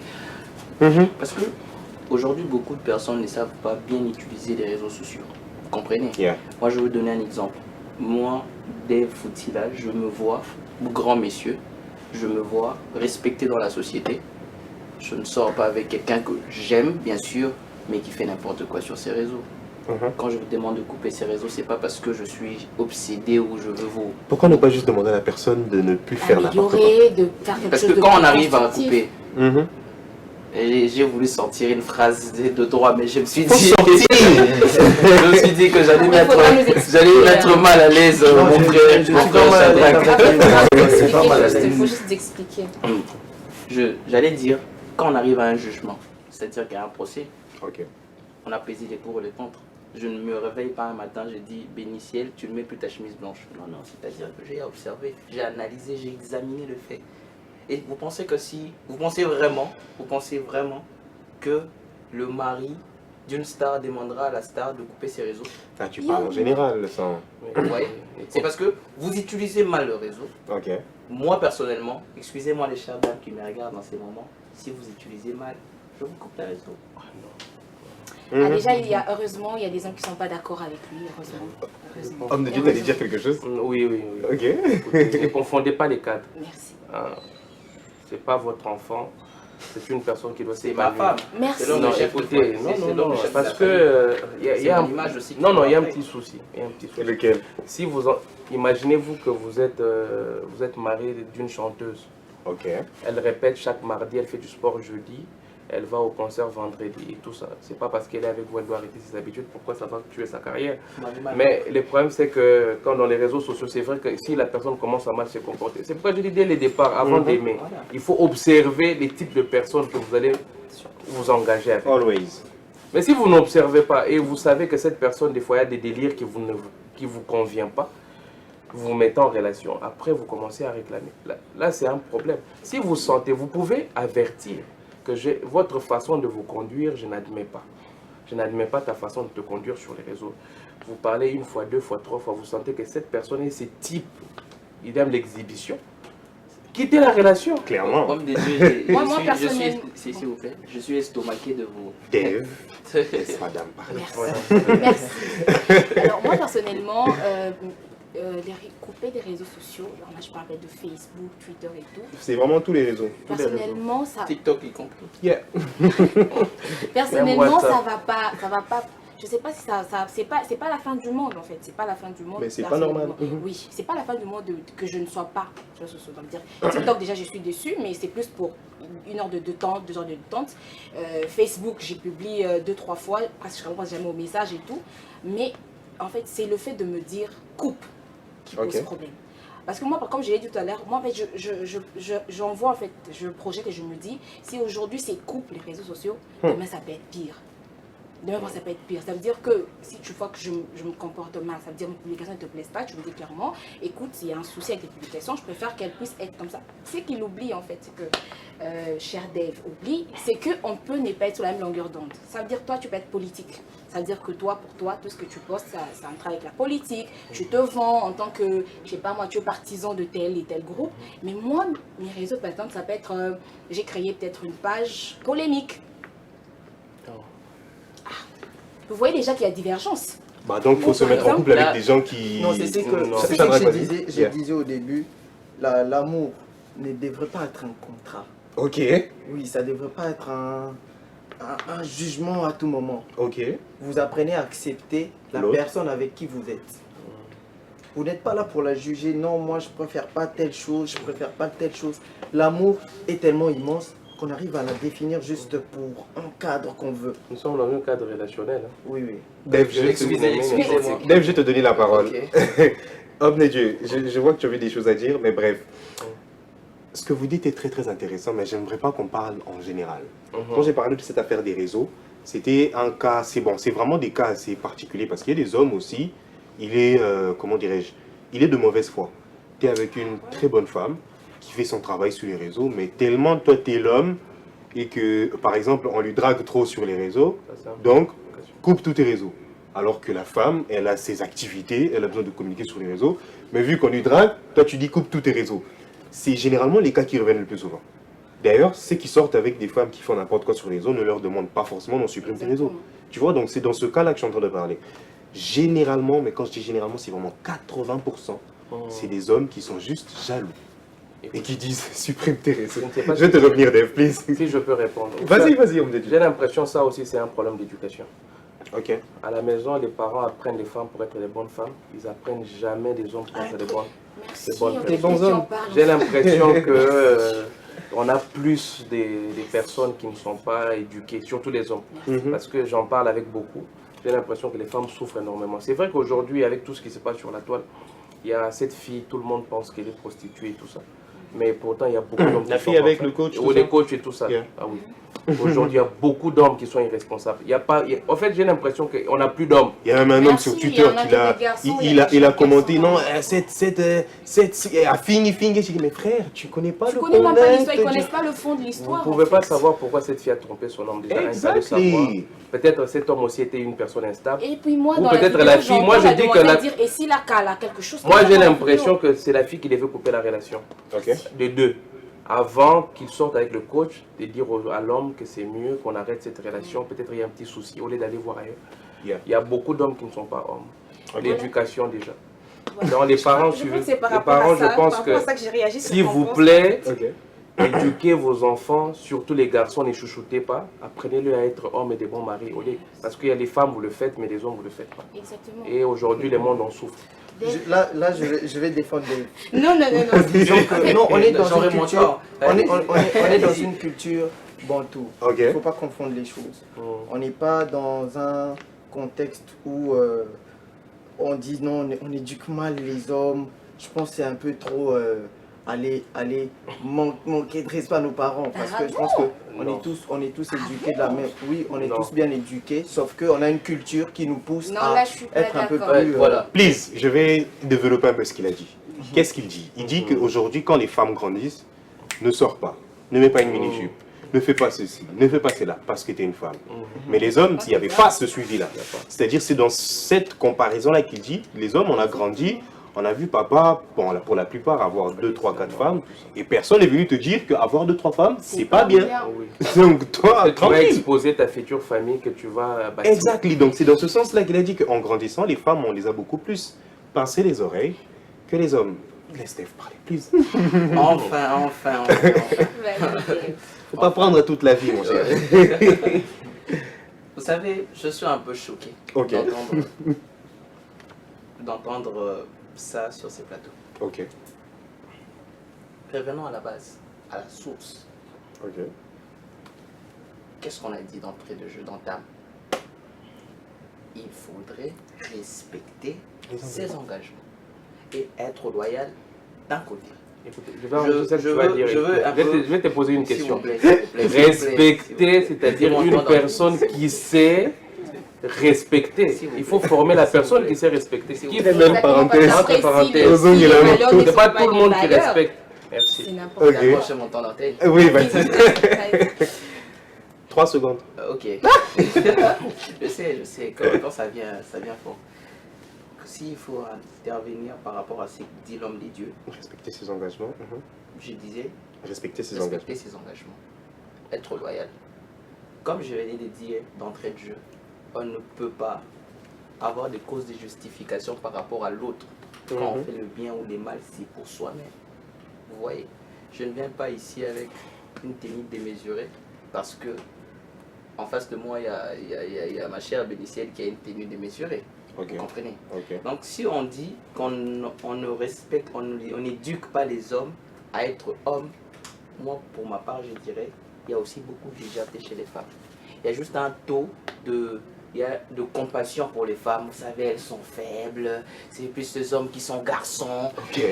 Mhm. Parce que aujourd'hui, beaucoup de personnes ne savent pas bien utiliser les réseaux sociaux. Vous comprenez? Yeah. Moi, je vais vous donner un exemple. Moi, dès Foutilas, je me vois, grand messieurs, je me vois respecté dans la société. Je ne sors pas avec quelqu'un que j'aime, bien sûr, mais qui fait n'importe quoi sur ses réseaux. Mhm. Quand je vous demande de couper ces réseaux, c'est pas parce que je suis obsédé ou je veux vous... Pourquoi ne pas juste demander à la personne de ne plus faire n'importe quoi? Améliorer, de faire quelque Parce chose que de quand on plus arrive à constructif. couper, Mhm. et j'ai voulu sortir une phrase de droit, mais je me suis Faut dit, sortir. je me suis dit que j'allais Il mettre, faudra nous expliquer, j'allais mettre mal à l'aise Non, mon je frère, suis mon pas frère mal à l'aise Shadrach. avec Il faut juste expliquer. J'allais dire, quand on arrive à un jugement, c'est-à-dire qu'il y a un procès, Ok. on a pesé les pour et les contre. Je ne me réveille pas un matin, je dis béni ciel, tu ne mets plus ta chemise blanche. Non, non, c'est-à-dire que j'ai observé, j'ai analysé, j'ai examiné le fait. Et vous pensez que si, vous pensez vraiment que le mari d'une star demandera à la star de couper ses réseaux? Ah, tu parles en général, sans. Vous voyez? C'est parce que vous utilisez mal le réseau. Ok. Moi personnellement, excusez-moi les chers dames qui me regardent dans ces moments, si vous utilisez mal, je vous coupe les réseaux. Ah, déjà, heureusement, il y a des hommes qui ne sont pas d'accord avec lui, heureusement. Homme de Dieu, t'allais dire quelque chose? Oui, oui, oui. Ok. Ne confondez pas les cadres. Merci. Ah, c'est pas votre enfant, c'est une personne qui doit C'est ma s'épanouir. femme. Merci. C'est l'homme Non, de chef de écoutez, foyer. non, C'est non, l'homme non, de chef de parce la que famille. y a C'est un... mon image aussi qui Non, non, il y a un doit petit souci. Il y a un petit souci. Lequel? Si vous imaginez-vous que vous êtes marié d'une chanteuse. Ok. Elle répète chaque mardi, elle fait du sport jeudi. elle va au concert vendredi et tout ça. C'est pas parce qu'elle est avec vous, elle doit arrêter ses habitudes. Pourquoi ça va tuer sa carrière? Mais le problème, c'est que quand dans les réseaux sociaux, c'est vrai que si la personne commence à mal se comporter, c'est pourquoi je dis dès le départ, avant d'aimer, il faut observer les types de personnes que vous allez vous engager avec. Always. Mais si vous n'observez pas et vous savez que cette personne, des fois, il y a des délires qui vous convient pas, vous vous mettez en relation. Après, vous commencez à réclamer. Là c'est un problème. Si vous sentez, vous pouvez avertir que votre façon de vous conduire, je n'admets pas. Je n'admets pas ta façon de te conduire sur les réseaux. Vous parlez une fois, deux fois, trois fois, vous sentez que cette personne est ce type, il aime l'exhibition. Quittez la relation. Clairement. Homme de Dieu, Moi, personnellement- s'il vous plaît, je suis estomaqué de vous. Dave, laisse madame parler. Merci. Alors moi personnellement, couper des réseaux sociaux, alors là je parle de Facebook, Twitter et tout. C'est vraiment tous les réseaux. Personnellement, ça, TikTok y compris. Yeah. personnellement, Même ça va pas. Je sais pas si c'est pas la fin du monde en fait. C'est pas la fin du monde. Mais c'est pas normal. Oui, c'est pas la fin du monde que je ne sois pas sur les réseaux sociaux. Donc, dire TikTok déjà je suis dessus, mais c'est plus pour 1 heure de détente, 2 heures de détente. Facebook, j'ai publié 2-3 fois, presque je ne réponds jamais aux messages et tout. Mais en fait, c'est le fait de me dire coupe qui pose problème. Parce que moi, comme je l'ai dit tout à l'heure, moi en fait, j'envoie en fait, je projette et je me dis, si aujourd'hui c'est coupe les réseaux sociaux, demain ça peut être pire. Demain, ça peut être pire. Ça veut dire que si tu vois que je me comporte mal, ça veut dire que mes publications ne te plaisent pas, tu me dis clairement, écoute, s'il y a un souci avec tes publications, je préfère qu'elles puissent être comme ça. Ce qu'il oublie en fait, c'est que, cher Dave, oublie, c'est qu'on peut ne pas être sur la même longueur d'onde. Ça veut dire toi, tu peux être politique. Ça veut dire que toi, pour toi, tout ce que tu postes, ça a un travail avec la politique. Tu te vends en tant que, je sais pas moi, tu es partisan de tel et tel groupe. Mais moi, mes réseaux, par exemple, ça peut être, j'ai créé peut-être une page polémique. Vous voyez déjà qu'il y a divergence. Bah donc il faut se mettre en couple avec des gens qui... Non, c'est ce que je disais au début. L'amour ne devrait pas être un contrat. Ok, Oui, ça ne devrait pas être un jugement à tout moment. ok. Vous apprenez à accepter la L'autre. personne avec qui vous êtes. Vous n'êtes pas là pour la juger. Non, moi je préfère pas telle chose, je préfère pas telle chose. L'amour est tellement immense qu'on arrive à la définir juste pour un cadre qu'on veut. Nous sommes dans un cadre relationnel. Oui, oui. Dave, je vais te donner la parole. Homme de Dieu, je vois que tu avais des choses à dire, mais bref. Ce que vous dites est très très intéressant, mais j'aimerais pas qu'on parle en général. Quand j'ai parlé de cette affaire des réseaux, c'était un cas, c'est vraiment des cas assez particuliers, parce qu'il y a des hommes aussi, il est, comment dirais-je, il est de mauvaise foi. Tu es avec une très bonne femme qui fait son travail sur les réseaux, mais tellement toi tu es l'homme et que, par exemple, on lui drague trop sur les réseaux, donc coupe tous tes réseaux. Alors que la femme, elle a ses activités, elle a besoin de communiquer sur les réseaux, mais vu qu'on lui drague, toi tu dis coupe tous tes réseaux. C'est généralement les cas qui reviennent le plus souvent. D'ailleurs, ceux qui sortent avec des femmes qui font n'importe quoi sur les réseaux ne leur demandent pas forcément d'en supprimer tes réseaux. Tu vois, donc c'est dans ce cas-là que je suis en train de parler. Généralement, mais quand je dis généralement, c'est vraiment 80%, c'est des hommes qui sont juste jaloux. Et qui disent supprime tes réseaux. Je vais te revenir, Dave, please. Si je peux répondre. Vas-y, on me dit. J'ai l'impression que ça aussi c'est un problème d'éducation. Ok. À la maison, les parents apprennent les femmes pour être des bonnes femmes. Ils apprennent jamais des hommes pour être des bonnes. Merci. Des bons hommes. J'ai l'impression que on a plus des personnes qui ne sont pas éduquées, surtout les hommes. Parce que j'en parle avec beaucoup. J'ai l'impression que les femmes souffrent énormément. C'est vrai qu'aujourd'hui, avec tout ce qui se passe sur la toile, il y a cette fille, tout le monde pense qu'elle est prostituée et tout ça. Mais pourtant, il y a beaucoup d'hommes qui La sont fille avec pas le coach, ou tout les ça. coachs et tout ça. Yeah. Ah oui. Aujourd'hui, il y a beaucoup d'hommes qui sont irresponsables. En fait, j'ai l'impression qu'on n'a plus d'hommes. Il y a même un homme Merci, sur il y Twitter en a qui a, des garçons, il a commenté, garçons. non, Fingy. J'ai dit, mais frère, tu connais pas Tu le connais même pas l'histoire, ils contexte, connaissent pas le fond de Vous l'histoire. ne pouvez en pas fait. savoir pourquoi cette fille a trompé son homme. Déjà, rien qu'à le savoir. Exactly. Peut-être cet homme aussi était une personne instable. Et puis moi, Ou dans peut-être la la vidéo, fille, moi, j'entends je dis que demoiselle la- dire, et si la Kale a quelque chose Moi, comme j'ai ça dans la l'impression vidéo. que c'est la fille qui devait couper la relation. Ok. Les deux. Avant qu'il sorte avec le coach, de dire à l'homme que c'est mieux qu'on arrête cette relation. Peut-être il y a un petit souci, au lieu d'aller voir ailleurs. Yeah. Il y a beaucoup d'hommes qui ne sont pas hommes. Ok. L'éducation déjà. Voilà. Dans les parents, Je pense que c'est par les rapport à parents, ça, je pense par rapport à que ça que j'ai réagi sur s'il ton vous post. plaît, Ok. éduquez vos enfants, surtout les garçons, ne chouchoutez pas. Apprenez-le à être hommes et des bons maris. Parce qu'il y a les femmes, vous le faites, mais les hommes, vous ne le faites pas. Exactement. Et aujourd'hui, le monde en souffre. Là, je vais défendre des... Non. Disons que, non, on est dans J'aurais une mon culture, tort. on est dans une culture bantou. Ok. Il ne faut pas confondre les choses. On n'est pas dans un contexte où on dit non, on éduque mal les hommes. Je pense que c'est un peu trop aller manquer de respect à nos parents. Parce que je pense qu'on est tous éduqués de la même. Oui, on est tous bien éduqués, sauf qu'on a une culture qui nous pousse Non, à là, je suis pas être un peu d'accord. plus. Voilà. Please, je vais développer un peu ce qu'il a dit. Qu'est-ce qu'il dit? Il dit qu'aujourd'hui, quand les femmes grandissent, ne sors pas, ne mets pas une mini-jupe, ne fais pas ceci, ne fais pas cela, parce que tu es une femme. Mais les hommes, il n'y avait pas ce suivi-là. C'est-à-dire, c'est dans cette comparaison-là qu'il dit, les hommes, on a grandi, on a vu papa, bon, pour la plupart, avoir 2, 3, 4 femmes, et personne n'est venu te dire qu'avoir 2, 3 femmes, c'est pas bien. Oui. Donc toi, Tu vas tranquille. exposer ta future famille que tu vas bâtir. Exactement. Donc c'est dans ce sens-là qu'il a dit qu'en grandissant, les femmes, on les a beaucoup plus pincé les oreilles que les hommes. Laisse Steph parler, please. Enfin. Faut pas prendre toute la vie, mon cher. Vous savez, je suis un peu choqué Ok. d'entendre ça sur ces plateaux. Ok. Revenons à la base, à la source. Ok. Qu'est-ce qu'on a dit d'entrée de jeu d'entame? Il faudrait respecter ses engagements et être loyal d'un côté. Écoutez, je vais enregistrer ce que tu vas dire. je veux un peu- Je vais te poser une S'il vous question. plaît, s'il vous plaît, s'il vous plaît, s'il vous Respecter, plaît. c'est-à-dire Tout le une monde personne qui sait respecter. S'il vous Il faut plaît. former la S'il vous personne plaît. qui sait respecter. S'il vous Qui plaît. fait même Exactement, parenthèse. parce qu'après, Entre parenthèses. si Osons, les il a valeurs marqué. ne C'est sont pas tout le monde qui les valeurs, respecte. Merci. c'est n'importe Ok. quoi. D'accord, je m'entends d'antenne. Oui, vas-y. 3 secondes. Ok. je sais, quand ça vient fort. S'il faut intervenir par rapport à ce que dit l'homme des dieux, Respecter ses engagements. je disais, Respecter ses engagements. respecter ses engagements, être loyal. Comme je venais de dire d'entrée de jeu, on ne peut pas avoir des causes de justification par rapport à l'autre. Quand on fait le bien ou le mal, c'est pour soi-même. Vous voyez, je ne viens pas ici avec une tenue démesurée parce que en face de moi, il y a ma chère bénitienne qui a une tenue démesurée. Ok. Vous comprenez? Ok. Donc si on dit qu'on ne respecte, on n'éduque pas les hommes à être hommes, moi pour ma part je dirais, il y a aussi beaucoup de légèreté chez les femmes. Il y a juste un taux de compassion pour les femmes. Vous savez, elles sont faibles, c'est plus les hommes qui sont garçons. Ok.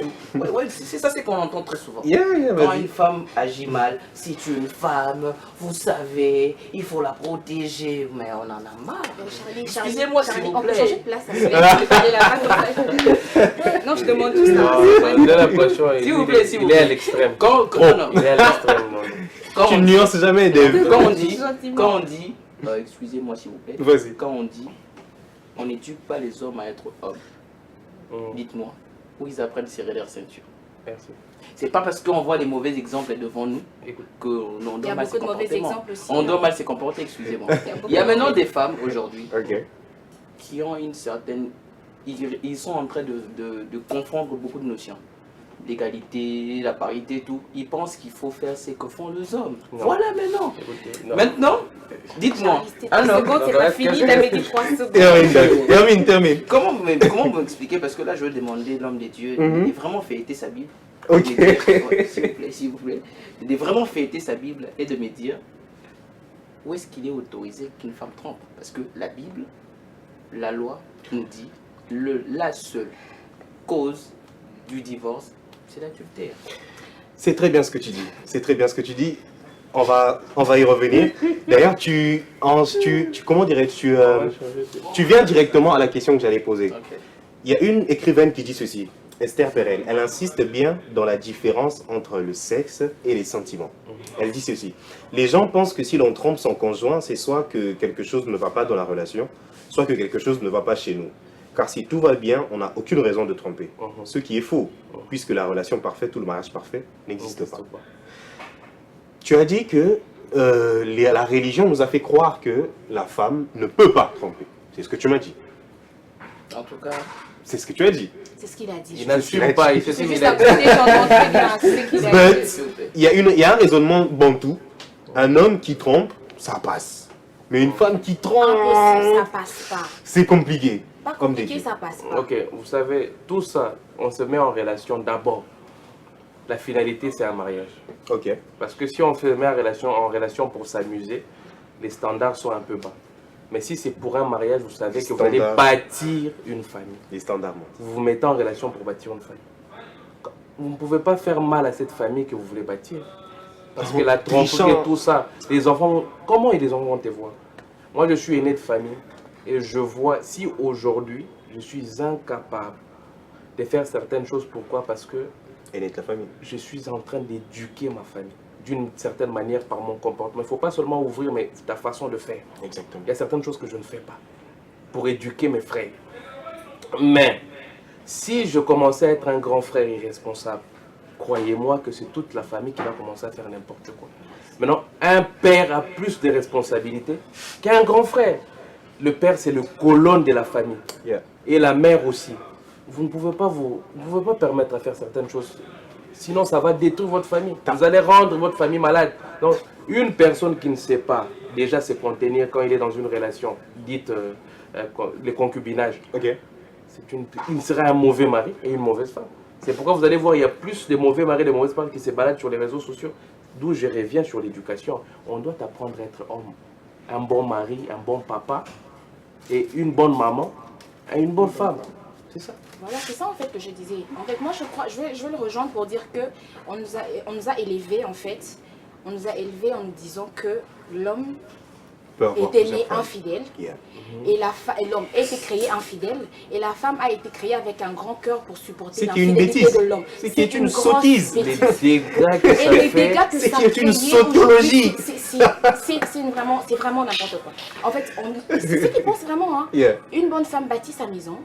Ouais, c'est ça, c'est qu'on entend très souvent. Yeah, Quand vas-y. une femme agit mal, si tu es une femme, vous savez, il faut la protéger. Mais on en a marre. Excusez-moi, s'il vous On peut plaît. changer de place, ça se fait parler là-bas comme ça. Non, je demande tout ça. Il a l'impression, S'il vous plaît, s'il vous il est à plaît. l'extrême. Quand Il est à l'extrême. quand Tu on ne dit, nuances jamais des... quand on dit, excusez-moi s'il vous plaît, Vas-y. quand on dit, on n'éduque pas les hommes à être hommes, dites-moi, où ils apprennent à serrer leur ceinture. Merci. C'est pas parce qu'on voit les mauvais exemples devant nous Écoute. qu'on Il y doit a mal se beaucoup de mauvais comporter. exemples aussi. On doit hein. mal se comporter, excusez-moi. beaucoup Il y a de maintenant mauvais- des femmes aujourd'hui Ok. qui ont une certaine... Ils sont en train de confondre beaucoup de notions. L'égalité, la parité, tout. Ils pensent qu'il faut faire ce que font les hommes. Non. Voilà maintenant. Écoutez, non. Maintenant, dites-moi, un homme... Secondes, c'est pas fini, t'avais dit 3 secondes. Termine. Comment vous m'expliquez? Parce que là, je veux demander l'homme des dieux de vraiment fêter sa Bible. Ok. De me dire, ouais, s'il vous plaît. De vraiment fêter sa Bible et de me dire où est-ce qu'il est autorisé qu'une femme trompe. Parce que la Bible, la loi nous dit la seule cause du divorce, c'est l'adultère. C'est très bien ce que tu dis. C'est très bien ce que tu dis. On va y revenir. D'ailleurs, comment dirais-tu, tu viens directement à la question que j'allais poser. Ok. Il y a une écrivaine qui dit ceci, Esther Perel. Elle insiste bien dans la différence entre le sexe et les sentiments. Elle dit ceci. Les gens pensent que si l'on trompe son conjoint, c'est soit que quelque chose ne va pas dans la relation, soit que quelque chose ne va pas chez nous. Car si tout va bien, on n'a aucune raison de tromper. Ce qui est faux, puisque la relation parfaite ou le mariage parfait n'existe pas. Tu as dit que la religion nous a fait croire que la femme ne peut pas tromper. C'est ce que tu m'as dit. En tout cas, C'est ce que tu as dit. C'est ce qu'il a dit. Il n'assume pas, il fait ce C'est qu'il juste a à dit. côté, j'entends très bien ce qu'il a But- dit. s'il vous plaît. Il y a un raisonnement bantou. Un homme qui trompe, ça passe. Mais une femme qui Impossible, trompe, ça passe pas. c'est compliqué. Pas Comme des compliqué, dieux. ça passe pas. Ok, vous savez, tout ça, on se met en relation d'abord la finalité c'est un mariage. Ok. Parce que si on se met en relation pour s'amuser, les standards sont un peu bas. Mais si c'est pour un mariage, vous savez que vous allez bâtir une famille. Les standards, moi. Vous vous mettez en relation pour bâtir une famille. Vous ne pouvez pas faire mal à cette famille que vous voulez bâtir. Parce que la tromperie et tout ça, les enfants, comment les enfants vont te voir? Moi, je suis aîné de famille et je vois, si aujourd'hui, je suis incapable de faire certaines choses, pourquoi? Parce que Aîné de la famille. je suis en train d'éduquer ma famille d'une certaine manière par mon comportement. Il ne faut pas seulement ouvrir mais ta façon de faire. Exactement. Il y a certaines choses que je ne fais pas pour éduquer mes frères. Mais si je commençais à être un grand frère irresponsable, croyez-moi que c'est toute la famille qui va commencer à faire n'importe quoi. Maintenant, un père a plus de responsabilités qu'un grand frère. Le père, c'est le colonne de la famille. Yeah. Et la mère aussi. Vous ne pouvez pas permettre à faire certaines choses. Sinon, ça va détruire votre famille. Vous allez rendre votre famille malade. Donc, une personne qui ne sait pas déjà se contenir quand il est dans une relation dite le concubinage, Ok. il serait un mauvais mari et une mauvaise femme. C'est pourquoi vous allez voir, il y a plus de mauvais maris et de mauvaises femmes qui se baladent sur les réseaux sociaux. D'où je reviens sur l'éducation. On doit apprendre à être homme. Un bon mari, un bon papa et une bonne maman et une bonne femme. C'est ça. Voilà, c'est ça en fait que je disais. En fait, moi je crois, je vais le rejoindre pour dire que on nous a élevés en fait. On nous a élevés en nous disant que l'homme était né infidèle. Yeah. Et l'homme a été créé infidèle et la femme a été créée avec un grand cœur pour supporter C'est une l'infidélité bêtise. de l'homme. C'est une grosse sottise. bêtise. Les dégâts que Et ça les fait. dégâts que C'est ça qui est une crée sautologie. aujourd'hui, c'est vraiment n'importe quoi. En fait, c'est ce qu'ils pensent vraiment. Hein. Yeah. Une bonne femme bâtit sa maison.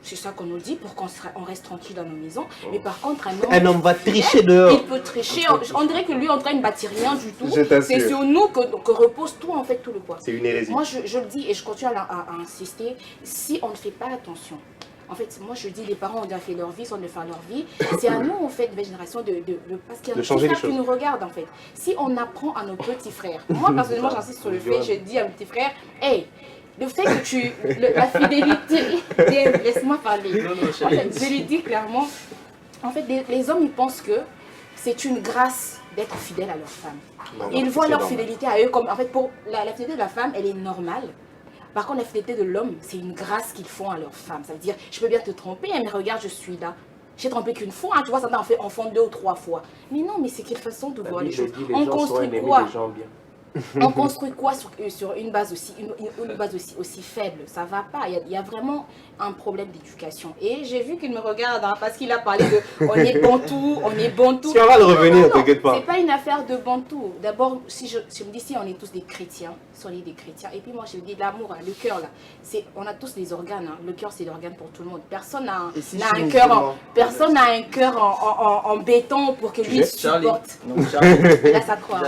C'est ça qu'on nous dit pour qu'on reste tranquille dans nos maisons. Mais par contre, Un homme va tricher dehors. il peut tricher. On dirait que lui, en train de bâtir rien du tout. Je t'assure. C'est sur nous que repose tout, en fait, tout le poids. C'est une hérésie. Moi, je le dis et je continue à insister. Si on ne fait pas attention, en fait, moi, je dis les parents ont déjà fait leur vie, sont de faire leur vie. C'est à nous, en fait, nouvelle génération, parce qu'il y a un De petit changer les frère qui choses. nous regarde, en fait. Si on apprend à nos petits frères, moi, personnellement, j'insiste sur le fait, je dis à mes petits frères, hey, le fait que la fidélité, laisse-moi parler. En fait, je lui dis clairement, en fait, les hommes, ils pensent que c'est une grâce d'être fidèle à leur femme. Non, Ils non, voient c'est leur normal. fidélité à eux comme, en fait, pour la fidélité de la femme, elle est normale. Par contre, la fidélité de l'homme, c'est une grâce qu'ils font à leur femme. Ça veut dire, je peux bien te tromper, hein, mais regarde, je suis là. J'ai trompé qu'une fois, hein, tu vois, ça en fait 2 ou 3 fois. Mais non, mais c'est quelle façon de voir les choses. On construit quoi? On construit quoi sur une base aussi faible? Ça va pas. Il y a vraiment un problème d'éducation. Et j'ai vu qu'il me regarde hein, parce qu'il a parlé de on est bantou, on est bantou. Si on va le revenir, Non, t'inquiète pas. c'est pas une affaire de bantou. D'abord, si je me dis si on est tous des chrétiens, si on est des chrétiens, et puis moi je me dis l'amour, hein, le cœur là, on a tous des organes. Hein. Le cœur c'est l'organe pour tout le monde. Personne n'a Et si n'a je suis un cœur musulman? Personne n'a un cœur en béton pour que lui Charlie. supporte. Non, Charlie. Là ça croit.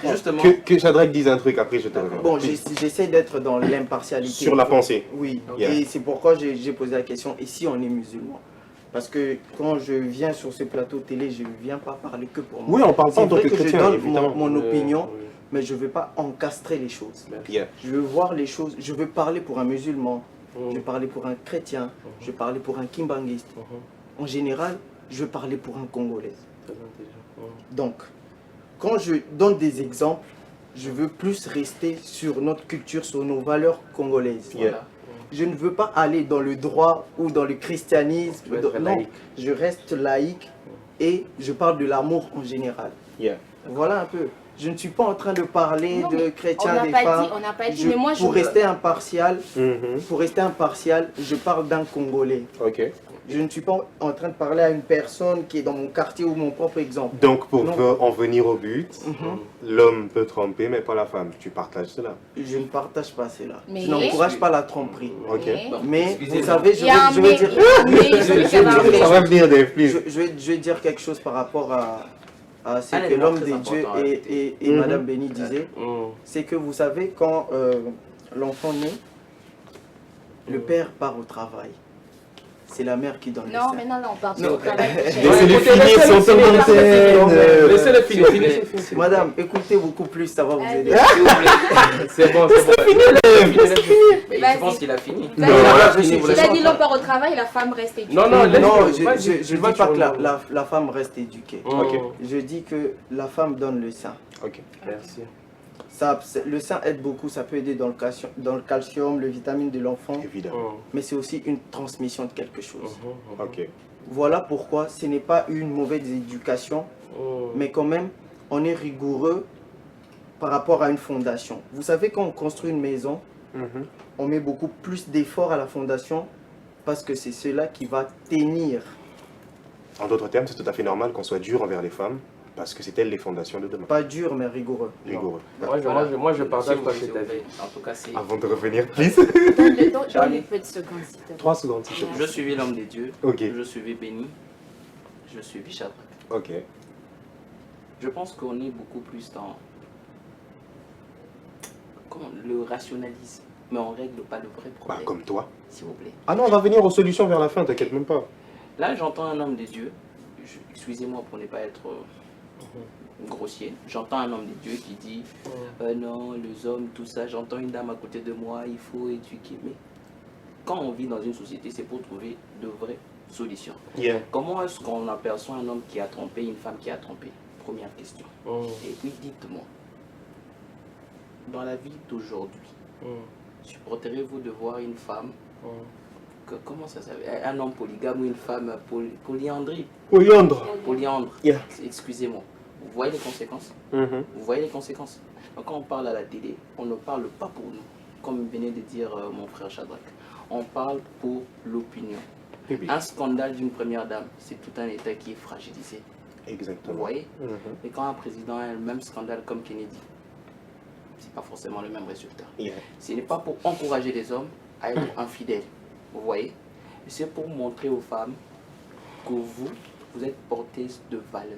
Justement, Que Shadrach dise un truc, après je te reviens. Bon, j'essaie d'être dans l'impartialité. Sur la pensée. Oui, Yeah. et c'est pourquoi j'ai posé la question, et si on est musulman? Parce que quand je viens sur ce plateau télé, je ne viens pas parler que pour moi. Oui, on parle pas en C'est tant vrai que que je chrétien, donne évidemment. mon opinion, mais je ne veux pas encastrer les choses. Yeah. Je veux voir les choses, je veux parler pour un musulman, je veux parler pour un chrétien, je veux parler pour un kimbanguiste. En général, je veux parler pour un Congolais. Donc, quand je donne des exemples, je veux plus rester sur notre culture, sur nos valeurs congolaises. Yeah. Je ne veux pas aller dans le droit ou dans le christianisme. Tu veux être Non, laïque. je reste laïque et je parle de l'amour en général. Yeah. Voilà un peu. Je ne suis pas en train de parler Non, de mais chrétiens, des femmes. on n'a pas dit, Je- mais moi je pour rester impartial, Mhm. je parle d'un Congolais. Ok. Je ne suis pas en train de parler à une personne qui est dans mon quartier ou mon propre exemple. Donc, pour Non. en venir au but, l'homme peut tromper, mais pas la femme. Tu partages cela. Je ne partage pas cela. Mais- Je n'encourage pas la tromperie. Ok. Mais Excusez-moi. vous savez, Il y a un je vais mais, dire... Ça va venir des flics. Je vais dire quelque chose par rapport à ce Un que élément l'homme très de Dieu important à et Mhm. Madame Béni disaient. C'est que vous savez, quand l'enfant naît, le père part au travail. c'est la mère qui donne le Non, sein. mais non, là, on parle Non. du travail. Laissez-le finir laissez-le son finir, antenne. Laissez-le finir. Madame, écoutez beaucoup plus, ça va vous Allez. aider. S'il vous plaît. C'est bon, c'est bon. Mais Vas-y. je pense qu'il a fini. Non, il a dit l'homme part au travail, la femme reste éduquée. Non, non, laisse-le. Non, Vas-y, je tu ne vas dis pas sur que le- la femme reste éduquée. Ok. Je dis que la femme donne le sein. Ok. Merci. Le sein aide beaucoup, ça peut aider dans le calcium, le vitamine de l'enfant, Évidemment. mais c'est aussi une transmission de quelque chose. Ok. Voilà pourquoi ce n'est pas une mauvaise éducation, mais quand même, on est rigoureux par rapport à une fondation. Vous savez, quand on construit une maison, on met beaucoup plus d'efforts à la fondation parce que c'est cela qui va tenir. En d'autres termes, c'est tout à fait normal qu'on soit dur envers les femmes parce que c'est elles les fondations de demain. Pas dur, mais rigoureux. Rigoureux. Moi, je partage S'il vous pas plaît, cet s'il vous avis. plaît. En tout cas, c'est. Avant de revenir, please. Donne une petite seconde, s'il te plaît. 3 secondes, s'il te plaît. Je suivais l'homme des dieux. Ok. Je suivais Béni. Je suivais Shadrach. Ok. Je pense qu'on est beaucoup plus dans le rationalisme, mais on règle pas le vrai Bah, problème, comme toi. s'il vous plaît. Ah non, on va venir aux solutions vers la fin, t'inquiète même pas. Là, j'entends un homme des dieux. Excusez-moi pour ne pas être grossier. J'entends un homme des dieux qui dit non, les hommes, tout ça. J'entends une dame à côté de moi, il faut éduquer. Mais quand on vit dans une société, c'est pour trouver de vraies solutions. Yeah. Comment est-ce qu'on aperçoit un homme qui a trompé, une femme qui a trompé? Première question. Et puis dites-moi, dans la vie d'aujourd'hui, supporterez-vous de voir une femme, comment ça s'appelle, un homme polygame ou une femme polyandrie? Polyandre. Polyandre. Yeah. Excusez-moi. Vous voyez les conséquences? Mhm. Vous voyez les conséquences? Donc, quand on parle à la télé, on ne parle pas pour nous, comme venait de dire mon frère Shadrach. On parle pour l'opinion. Oui, oui. Un scandale d'une première dame, c'est tout un État qui est fragilisé. Vous Exactement. voyez? Mhm. Et quand un président a le même scandale comme Kennedy, c'est pas forcément le même résultat. Yeah. Ce n'est pas pour encourager les hommes à être infidèles. Vous voyez? C'est pour montrer aux femmes que vous êtes porteuses de valeur.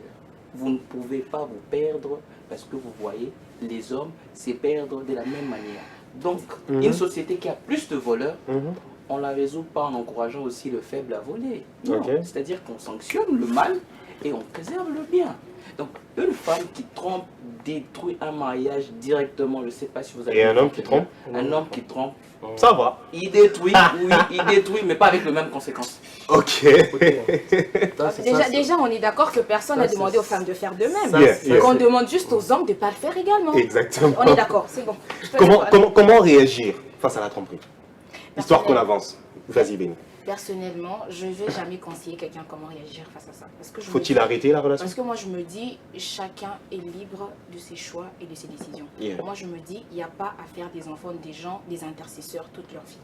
Vous ne pouvez pas vous perdre parce que vous voyez, les hommes, c'est perdre de la même manière. Donc, une société qui a plus de voleurs, Mhm. on ne la résout pas en encourageant aussi le faible à voler. Non. Ok. C'est-à-dire qu'on sanctionne le mal et on préserve le bien. Donc, une femme qui trompe détruit un mariage directement. Je ne sais pas si vous avez... Et un homme compris. qui trompe? Un homme qui trompe, Ça va. il détruit, oui, il détruit, mais pas avec les mêmes conséquences. Ok. Déjà, on est d'accord que personne n'a demandé aux femmes de faire de même. Yeah, yeah. Qu'on demande juste aux hommes de ne pas le faire également. Exactement. On est d'accord, c'est bon. Je peux dire, Comment réagir face à la tromperie? Histoire qu'on avance. Vas-y, Béni. Personnellement, je ne vais jamais conseiller quelqu'un comment réagir face à ça. Parce que je me Faut-il dis- arrêter la relation? Parce que moi, je me dis, chacun est libre de ses choix et de ses décisions. Yeah. Moi, je me dis, il n'y a pas à faire des enfants des gens, des intercesseurs toute leur vie.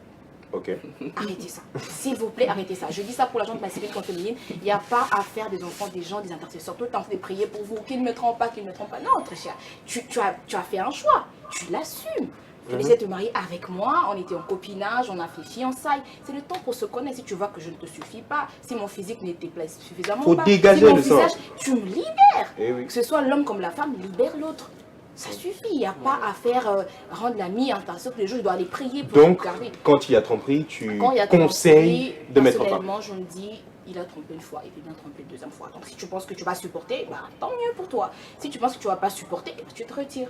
Ok. Arrêtez ça. S'il vous plaît, arrêtez ça. Je dis ça pour la gente masculine comme féminine. Il n'y a pas à faire des enfants des gens, des intercesseurs. Tout le temps, vous prier pour vous, qu'ils ne me trompent pas, qu'ils ne me trompent pas. Non, très cher. Tu as fait un choix. Tu l'assumes. Tu décides de te marier avec moi, on était en copinage, on a fait fiançailles. C'est le temps pour se connaître. Si tu vois que je ne te suffis pas, si mon physique n'était pas suffisamment Faut pas, dégager si mon le sang. visage, tu me libères. Eh oui. Que ce soit l'homme comme la femme, libère l'autre. Ça suffit, il n'y a pas à faire rendre l'ami intention tous les jours, je dois aller prier pour Donc, le garder. quand il y a tromperie, tu Quand il y a conseilles trompé, de mettre fin. personnellement, je me dis, il a trompé une fois, il peut bien tromper une deuxième fois. Donc si tu penses que tu vas supporter, bah, tant mieux pour toi. Si tu penses que tu ne vas pas supporter, eh ben, tu te retires.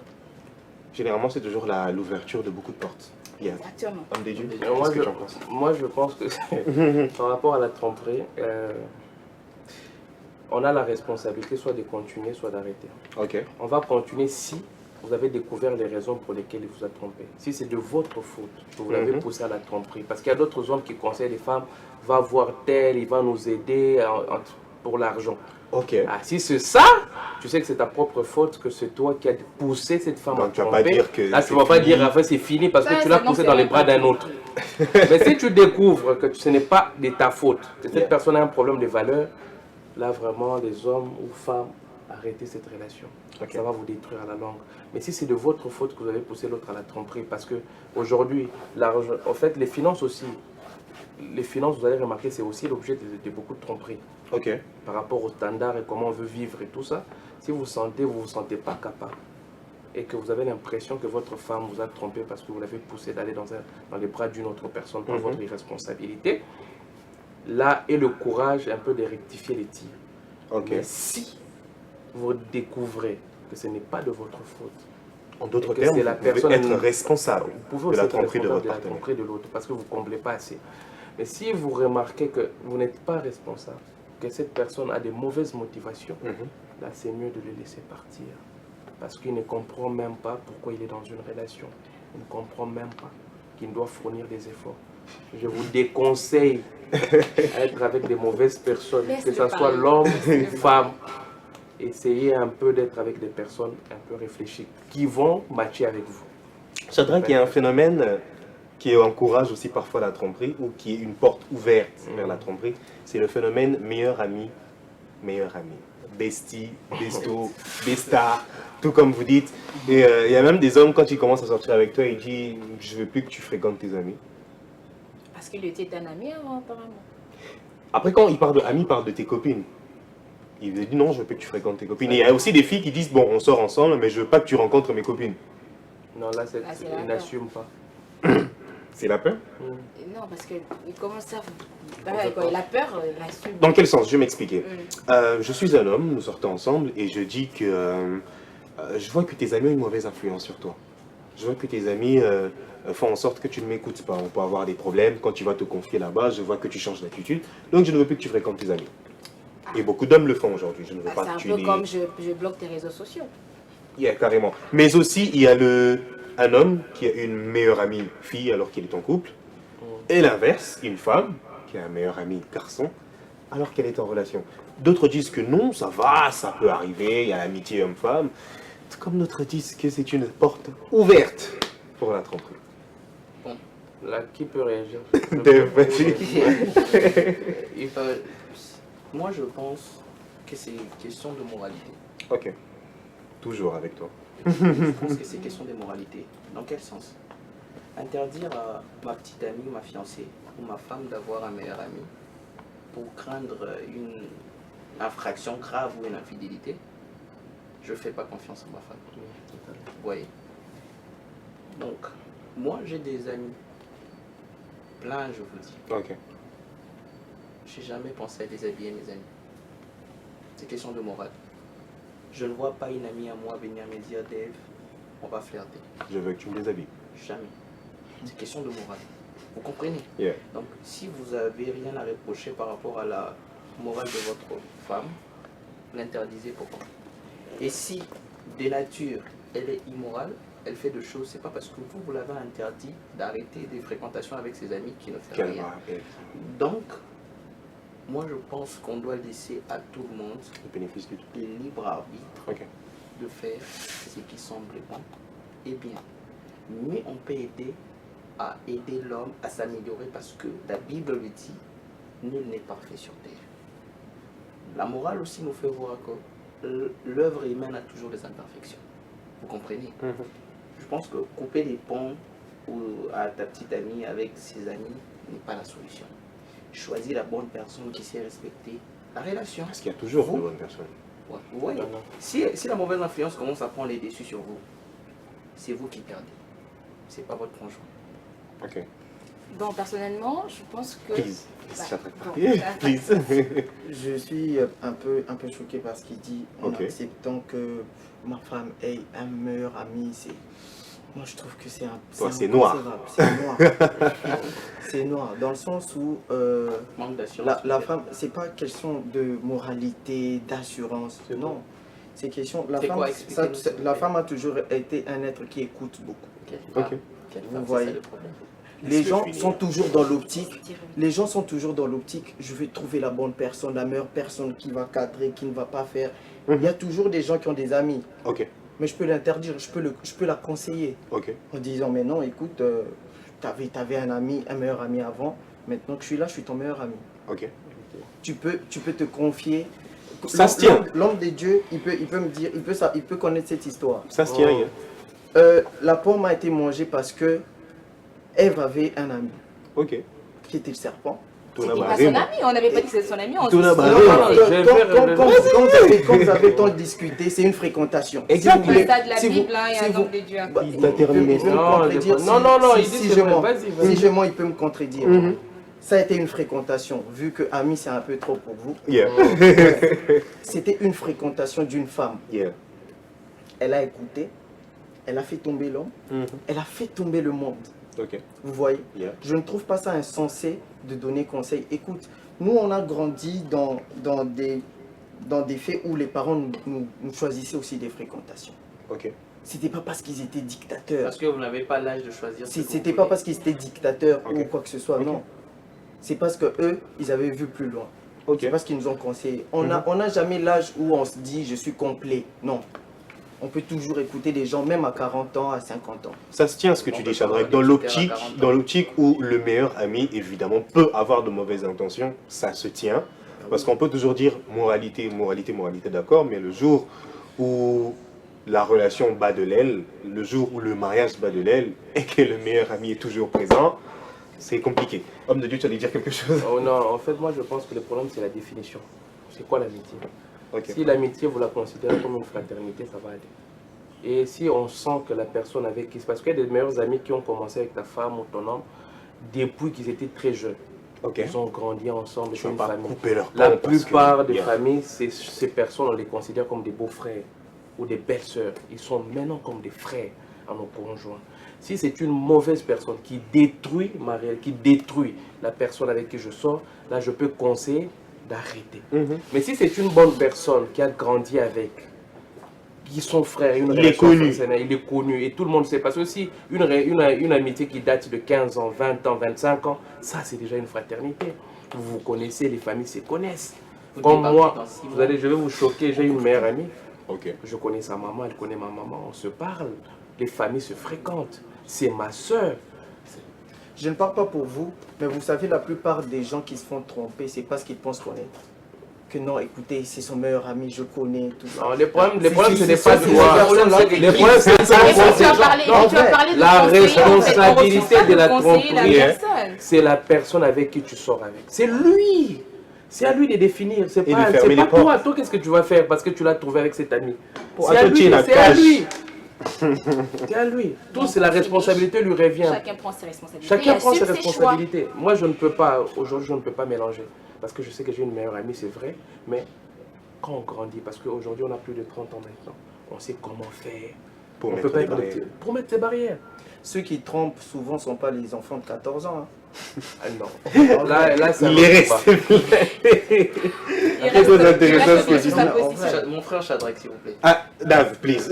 Généralement, c'est toujours l'ouverture de beaucoup de portes. Yeah. Exactement. Homme des dieux, Moi, qu'est-ce que tu en penses? Moi, je pense que par rapport à la tromperie, on a la responsabilité soit de continuer, soit d'arrêter. Ok. On va continuer si vous avez découvert les raisons pour lesquelles il vous a trompé. Si c'est de votre faute que vous l'avez poussé à la tromperie. Parce qu'il y a d'autres hommes qui conseillent les femmes, va voir tel, il va nous aider pour l'argent. Ok. Ah, si c'est ça, tu sais que c'est ta propre faute, que c'est toi qui as poussé cette femme Donc, à tu vas tromper. pas dire que Là, tu c'est ne vas pas fini. dire, enfin, c'est fini parce que Ça, tu l'as non, poussé c'est dans les même bras pas d'un autre. Mais si tu découvres que ce n'est pas de ta faute, que cette Yeah. personne a un problème de valeur, là, vraiment, les hommes ou femmes, arrêtez cette relation. Ok. Ça va vous détruire à la longue. Mais si c'est de votre faute que vous avez poussé l'autre à la tromperie, parce que aujourd'hui, en fait, les finances aussi, les finances, vous allez remarquer, c'est aussi l'objet de beaucoup de tromperies Ok. par rapport aux standards et comment on veut vivre et tout ça. Si vous vous sentez pas capable et que vous avez l'impression que votre femme vous a trompé parce que vous l'avez poussé d'aller dans les bras d'une autre personne par votre irresponsabilité, là et le courage un peu de rectifier les tirs. Ok. Mais si vous découvrez que ce n'est pas de votre faute, En d'autres et que termes, c'est vous la pouvez personne- être responsable vous pouvez de la aussi être tromperie de responsable votre la partenaire. tromperie de l'autre parce que vous ne comblez pas assez. Mais si vous remarquez que vous n'êtes pas responsable, que cette personne a des mauvaises motivations, Mhm. là c'est mieux de le laisser partir. Parce qu'il ne comprend même pas pourquoi il est dans une relation. Il ne comprend même pas qu'il doit fournir des efforts. Je vous déconseille d'être avec des mauvaises personnes, que ce soit l'homme ou la femme. Essayez un peu d'être avec des personnes un peu réfléchies qui vont matcher avec vous. Shadrach, il y a un phénomène qui encourage aussi parfois la tromperie ou qui est une porte ouverte vers la tromperie. C'est le phénomène meilleur ami, bestie, besto, besta, tout comme vous dites. Et il y a même des hommes, quand ils commencent à sortir avec toi, ils disent « je veux plus que tu fréquentes tes amis ». Parce qu'il était un ami avant, apparemment. Après, quand il parle de amis, il parle de tes copines. Il veut dire non, je veux pas que tu fréquentes tes copines. Et il y a aussi des filles qui disent bon, on sort ensemble, mais je veux pas que tu rencontres mes copines. Non, là, c'est la il peur. n'assume pas. C'est la peur? Et non, parce qu'il commence à... Pareil, quoi, il a peur, il assume. Dans quel sens? Je vais m'expliquer. Mm. Je suis un homme, nous sortons ensemble et je dis que je vois que tes amis ont une mauvaise influence sur toi. Je vois que tes amis font en sorte que tu ne m'écoutes pas. On peut avoir des problèmes quand tu vas te confier là-bas. Je vois que tu changes d'attitude. Donc je ne veux plus que tu fréquentes tes amis. Et beaucoup d'hommes le font aujourd'hui. Je ne veux Bah, pas c'est que un tu peu les... comme je bloque tes réseaux sociaux. Yeah, carrément. Mais aussi, il y a un homme qui a une meilleure amie fille alors qu'il est en couple. Et l'inverse, une femme qui a un meilleur ami garçon alors qu'elle est en relation. D'autres disent que non, ça va, ça peut arriver, il y a l'amitié homme-femme. Comme d'autres disent que c'est une porte ouverte pour la tromperie. Là, qui peut réagir? Moi, je pense que c'est question de moralité. Ok. Toujours avec toi. Je pense que c'est question de moralité. Dans quel sens? Interdire à ma petite amie, ma fiancée ou ma femme d'avoir un meilleur ami pour craindre une infraction grave ou une infidélité, je ne fais pas confiance en ma femme. Vous voyez? Donc, moi j'ai des amis, plein je vous dis. Ok. J'ai jamais pensé à déshabiller mes amis. C'est question de morale. Je ne vois pas une amie à moi venir me dire Dave, on va flirter. Je veux que tu me déshabilles. Jamais. C'est question de morale. Vous comprenez? Yeah. Donc, si vous n'avez rien à reprocher par rapport à la morale de votre femme, l'interdisez pourquoi? Et si, de nature, elle est immorale, elle fait de choses, c'est pas parce que vous l'avez interdit d'arrêter des fréquentations avec ses amis qui ne fait Quel rien. rappel. Donc, moi je pense qu'on doit laisser à tout le monde Le bénéfice du tout. le libre arbitre Ok. de faire ce qui semble bon et bien. Mais on peut aider l'homme à s'améliorer parce que la Bible le dit, nul n'est parfait sur terre. La morale aussi nous fait voir que l'œuvre humaine a toujours des imperfections. Vous comprenez? Je pense que couper les ponts à ta petite amie avec ses amis n'est pas la solution. Choisis la bonne personne qui sait respecter la relation. Parce qu'il y a toujours de bonnes personnes. Ouais, vous voyez, si la mauvaise influence commence à prendre les dessus sur vous, c'est vous qui perdez. C'est pas votre conjoint. Ok. Bon, personnellement, je pense que... Please. Bah, bon, Please. Je suis un peu choqué par ce qu'il dit en Ok. acceptant que ma femme ait un meilleur ami. Moi, je trouve que c'est Toi, c'est noir. C'est noir. C'est noir. Dans le sens où Manque d'assurance. la femme, c'est pas question de moralité, d'assurance. C'est Non. C'est question. C'est quoi? Expliquez-nous, s'il vous La plaît. femme a toujours été un être qui écoute beaucoup. Quelle Ok. femme? Quelle Vous femme, c'est voyez. ça le problème. Les gens finir. sont toujours dans l'optique. Dire- Les gens sont toujours dans l'optique, je vais trouver la bonne personne, la meilleure personne qui va cadrer, qui ne va pas faire. Il y a toujours des gens qui ont des amis, Ok. mais je peux l'interdire, je peux la conseiller Ok. en disant mais non, écoute, t'avais un ami, un meilleur ami avant, maintenant que je suis là, je suis ton meilleur ami. Ok. Tu peux te confier. Ça se tient. L'homme de Dieu, il peut me dire, il peut connaître cette histoire. Ça se tient, hein. La pomme a été mangée parce que Ève avait un ami Ok. qui était le serpent. C'était pas son ami, on n'avait pas dit que c'était son ami, on Tout se là-bas. Non, oui. non, je vais faire comme vous avez tant discuté, c'est une fréquentation. Exact. C'est pas ça de la Si vous- Bible, hein, il y a si un vous- homme de Dieu. Bah, Il a terminé. peut me Non, contredire non, non, il dit si c'est je vrai. mens. Vas-y, vas-y. Si je mens, il peut me contredire. Mhm. ça a été une fréquentation, vu que ami c'est un peu trop pour vous. Yeah. C'était une fréquentation d'une femme. Yeah. Elle a écouté, elle a fait tomber l'homme, elle a fait tomber le monde. Ok. Vous voyez? Yeah. Je ne trouve pas ça insensé de donner conseil. Écoute, nous on a grandi dans des faits où les parents nous choisissaient aussi des fréquentations. Ok. C'était pas parce qu'ils étaient dictateurs. Parce que vous n'avez pas l'âge de choisir. C'était pas parce qu'ils étaient dictateurs Ok. ou quoi que ce soit, Ok. non. C'est parce que eux, ils avaient vu plus loin. Ok. C'est parce qu'ils nous ont conseillé. On n'a jamais l'âge où on se dit je suis complet. Non. On peut toujours écouter des gens, même à 40 ans, à 50 ans. Ça se tient ce que tu dis, Shadrach. Dans l'optique où le meilleur ami, évidemment, peut avoir de mauvaises intentions, ça se tient. Parce qu'on peut toujours dire moralité, moralité, moralité, d'accord, mais le jour où la relation bat de l'aile, le jour où le mariage bat de l'aile, et que le meilleur ami est toujours présent, c'est compliqué. Homme de Dieu, tu allais dire quelque chose? Oh non, en fait, moi je pense que le problème c'est la définition. C'est quoi l'amitié? Ok. Si l'amitié vous la considérez comme une fraternité, ça va aller. Et si on sent que la personne avec qui... Parce qu'il y a des meilleurs amis qui ont commencé avec ta femme ou ton homme depuis qu'ils étaient très jeunes. Ok. Ils ont grandi ensemble, Je c'est ne une vais pas famille. couper leur La pan parce plupart que- des Yeah. familles, ces personnes, on les considère comme des beaux-frères ou des belles-sœurs. Ils sont maintenant comme des frères à nos conjoints. Si c'est une mauvaise personne qui détruit qui détruit la personne avec qui je sors, là je peux conseiller d'arrêter. Mais si c'est une bonne personne qui a grandi avec, qui sont frères, une Il est relation connu. fraternelle, il est connu et tout le monde sait. Parce que aussi, une amitié qui date de 15 ans, 20 ans, 25 ans, ça c'est déjà une fraternité. Vous vous connaissez, les familles se connaissent. Vous Comme débarquez moi, dans 6 vous mois. allez, je vais vous choquer, j'ai une meilleure amie. Ok. Je connais sa maman, elle connaît ma maman, on se parle. Les familles se fréquentent. C'est ma soeur. Je ne parle pas pour vous, mais vous savez, la plupart des gens qui se font tromper, c'est parce qu'ils pensent connaître. Que non, écoutez, c'est son meilleur ami, je connais, tout ça. Non, le problème, ce c'est n'est ça, pas c'est toi. ces personnes-là. Le problème, c'est Et puis tu as parlé, Non, tu as parlé de la conseiller, en fait. On responsabilité refuse pas de la conseiller la tromperie, personne. c'est la personne avec qui tu sors avec. C'est lui. C'est à lui de définir. C'est Et de pas, fermer c'est les pas portes. toi. Toi, qu'est-ce que tu vas faire parce que tu l'as trouvé avec cet ami? Pour C'est à lui. attaquer la C'est à cage. lui. C'est à lui. La responsabilité lui revient. Chacun prend ses responsabilités. Chacun et prend ses assume ses choix. responsabilités. Moi, je ne peux pas, aujourd'hui, je ne peux pas mélanger. Parce que je sais que j'ai une meilleure amie, c'est vrai. Mais quand on grandit, parce qu'aujourd'hui, on a plus de 30 ans maintenant, on sait comment faire. Pour On mettre peut pas des être barrières. pour mettre des barrières. Ceux qui trompent souvent ne sont pas les enfants de 14 ans. Hein. Ah non. Là, ça Il est ne va pas. resté. Il Très reste intéressant bien ce que sur tu sa dis. position. Mon frère Shadrach, s'il vous plaît. Ah, Dave, please.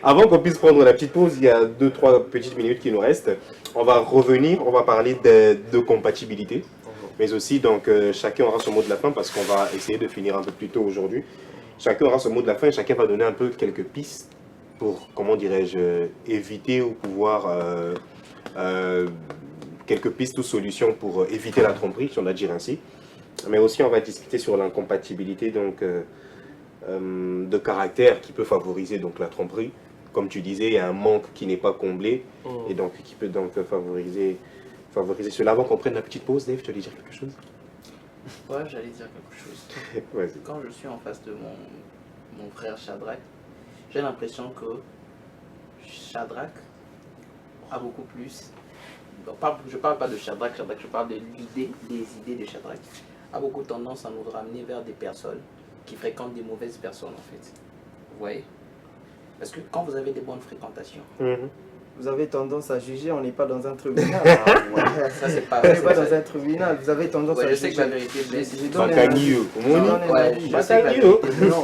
Avant qu'on puisse prendre la petite pause, il y a 2-3 petites minutes qui nous restent. On va revenir, on va parler de compatibilité. Mais aussi, donc, chacun aura son mot de la fin parce qu'on va essayer de finir un peu plus tôt aujourd'hui. Chacun aura son mot de la fin et chacun va donner un peu quelques pistes pour, comment dirais-je, éviter ou pouvoir... quelques pistes ou solutions pour éviter la tromperie, si on a dire ainsi. Mais aussi, on va discuter sur l'incompatibilité donc, de caractère qui peut favoriser donc, la tromperie. Comme tu disais, il y a un manque qui n'est pas comblé et donc qui peut donc favoriser cela. Avant qu'on prenne la petite pause, Dave, tu allais dire quelque chose? Ouais, j'allais dire quelque chose. Vas-y. Quand je suis en face de mon frère Shadrach, j'ai l'impression que Shadrach a beaucoup plus... Je parle pas de Shadrach, je parle de l'idée, des idées de Shadrach. A beaucoup tendance à nous ramener vers des personnes qui fréquentent des mauvaises personnes en fait. Vous voyez? Parce que quand vous avez des bonnes fréquentations, Vous avez tendance à juger, on n'est pas dans un tribunal. ça c'est pas On n'est vrai. pas dans un tribunal, vous avez tendance Ouais, à je sais que juger. la vérité blesse. Je donne un Bacagno. avis. Comment on dit? Je donne un Ouais, avis. je sais que la Bacagno. Non.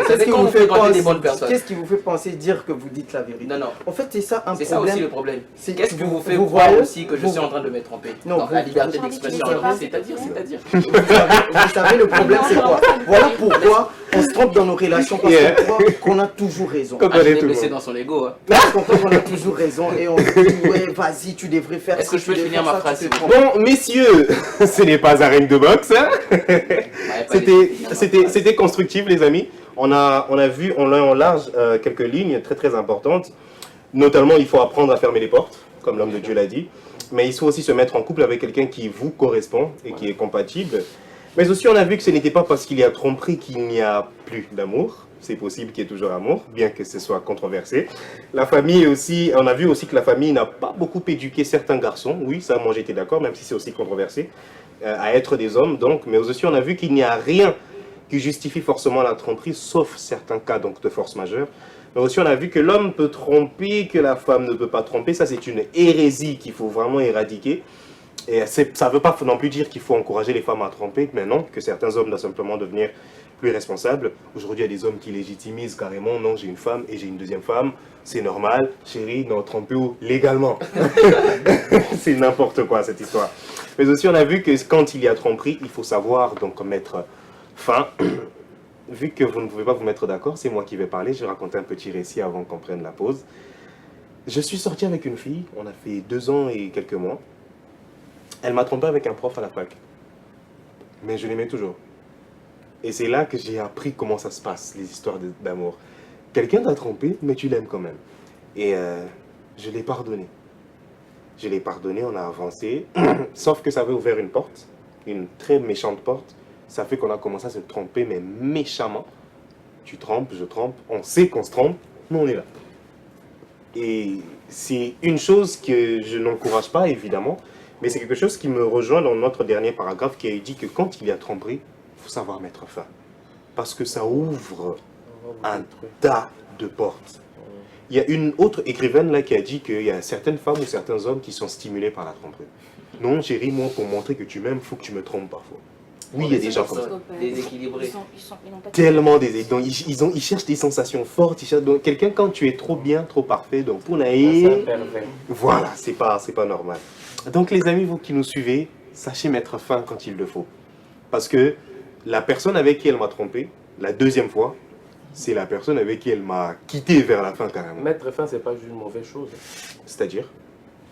Ça fait quand vous fréquentez des bonnes Qu'est-ce personnes. qui vous fait penser dire que vous dites la vérité? Non, non. En fait, c'est ça un C'est ça aussi problème. le problème. C'est Qu'est-ce que que vous fait vous croire voyez- aussi que je vous- suis en train de me tromper Non, dans vous- la liberté vous- d'expression? vous- Alors, vous- c'est-à-dire Vous savez, le problème c'est quoi? Voilà pourquoi on se trompe dans nos relations parce Yeah. qu'on croit qu'on a toujours raison. Comme Ah, je on est l'ai tout le blessé monde. dans son ego. Hein. Parce qu'on croit qu'on a toujours raison et on se dit ouais vas-y tu devrais faire Est-ce que ci, je peux tu devrais finir ma faire phrase, ça, tu s'il te vous trompes. Bon, messieurs, ce n'est pas un ring de boxe. Hein. C'était constructif, les amis. On a vu en long et en large quelques lignes très très importantes. Notamment, il faut apprendre à fermer les portes, comme l'homme de Dieu l'a dit. Mais il faut aussi se mettre en couple avec quelqu'un qui vous correspond et qui est compatible. Mais aussi, on a vu que ce n'était pas parce qu'il y a tromperie qu'il n'y a plus d'amour. c'est possible qu'il y ait toujours amour, bien que ce soit controversé. La famille aussi, on a vu aussi que la famille n'a pas beaucoup éduqué certains garçons, oui, ça moi j'étais d'accord, même si c'est aussi controversé, à être des hommes, donc, mais aussi on a vu qu'il n'y a rien qui justifie forcément la tromperie, sauf certains cas donc, de force majeure. Mais aussi on a vu que l'homme peut tromper, que la femme ne peut pas tromper, ça c'est une hérésie qu'il faut vraiment éradiquer. Et ça ne veut pas non plus dire qu'il faut encourager les femmes à tromper, mais non, que certains hommes doivent simplement devenir plus responsables. Aujourd'hui, il y a des hommes qui légitimisent carrément, non, j'ai une femme et j'ai une deuxième femme, c'est normal, chérie, non, trompez-vous légalement. C'est n'importe quoi cette histoire. Mais aussi, on a vu que quand il y a tromperie, il faut savoir donc mettre fin. Vu que vous ne pouvez pas vous mettre d'accord, c'est moi qui vais parler, je vais raconter un petit récit avant qu'on prenne la pause. Je suis sorti avec une fille, on a fait 2 ans et quelques mois. Elle m'a trompé avec un prof à la fac. Mais je l'aimais toujours. Et c'est là que j'ai appris comment ça se passe, les histoires d'amour. Quelqu'un t'a trompé, mais tu l'aimes quand même. Et je l'ai pardonné. Je l'ai pardonné, on a avancé. Sauf que ça avait ouvert une porte, une très méchante porte. Ça fait qu'on a commencé à se tromper, mais méchamment. Tu trompes, je trompe, on sait qu'on se trompe, mais on est là. Et c'est une chose que je n'encourage pas, évidemment, mais c'est quelque chose qui me rejoint dans notre dernier paragraphe qui a dit que quand il y a tromperie, il faut savoir mettre fin. Parce que ça ouvre un tas de portes. Il y a une autre écrivaine là qui a dit qu'il y a certaines femmes ou certains hommes qui sont stimulés par la tromperie. Non, chérie, moi, pour montrer que tu m'aimes, il faut que tu me trompes parfois. Oui, il y a des gens comme ça. Déséquilibrés. Ils n'ont pas Tellement donc, ils cherchent des sensations fortes. Donc quelqu'un, quand tu es trop bien, trop parfait, donc pour naïr, voilà, c'est pas normal. Donc les amis, vous qui nous suivez, sachez mettre fin quand il le faut. Parce que la personne avec qui elle m'a trompé, la deuxième fois, c'est la personne avec qui elle m'a quitté vers la fin carrément. Mettre fin, c'est pas une mauvaise chose. C'est-à-dire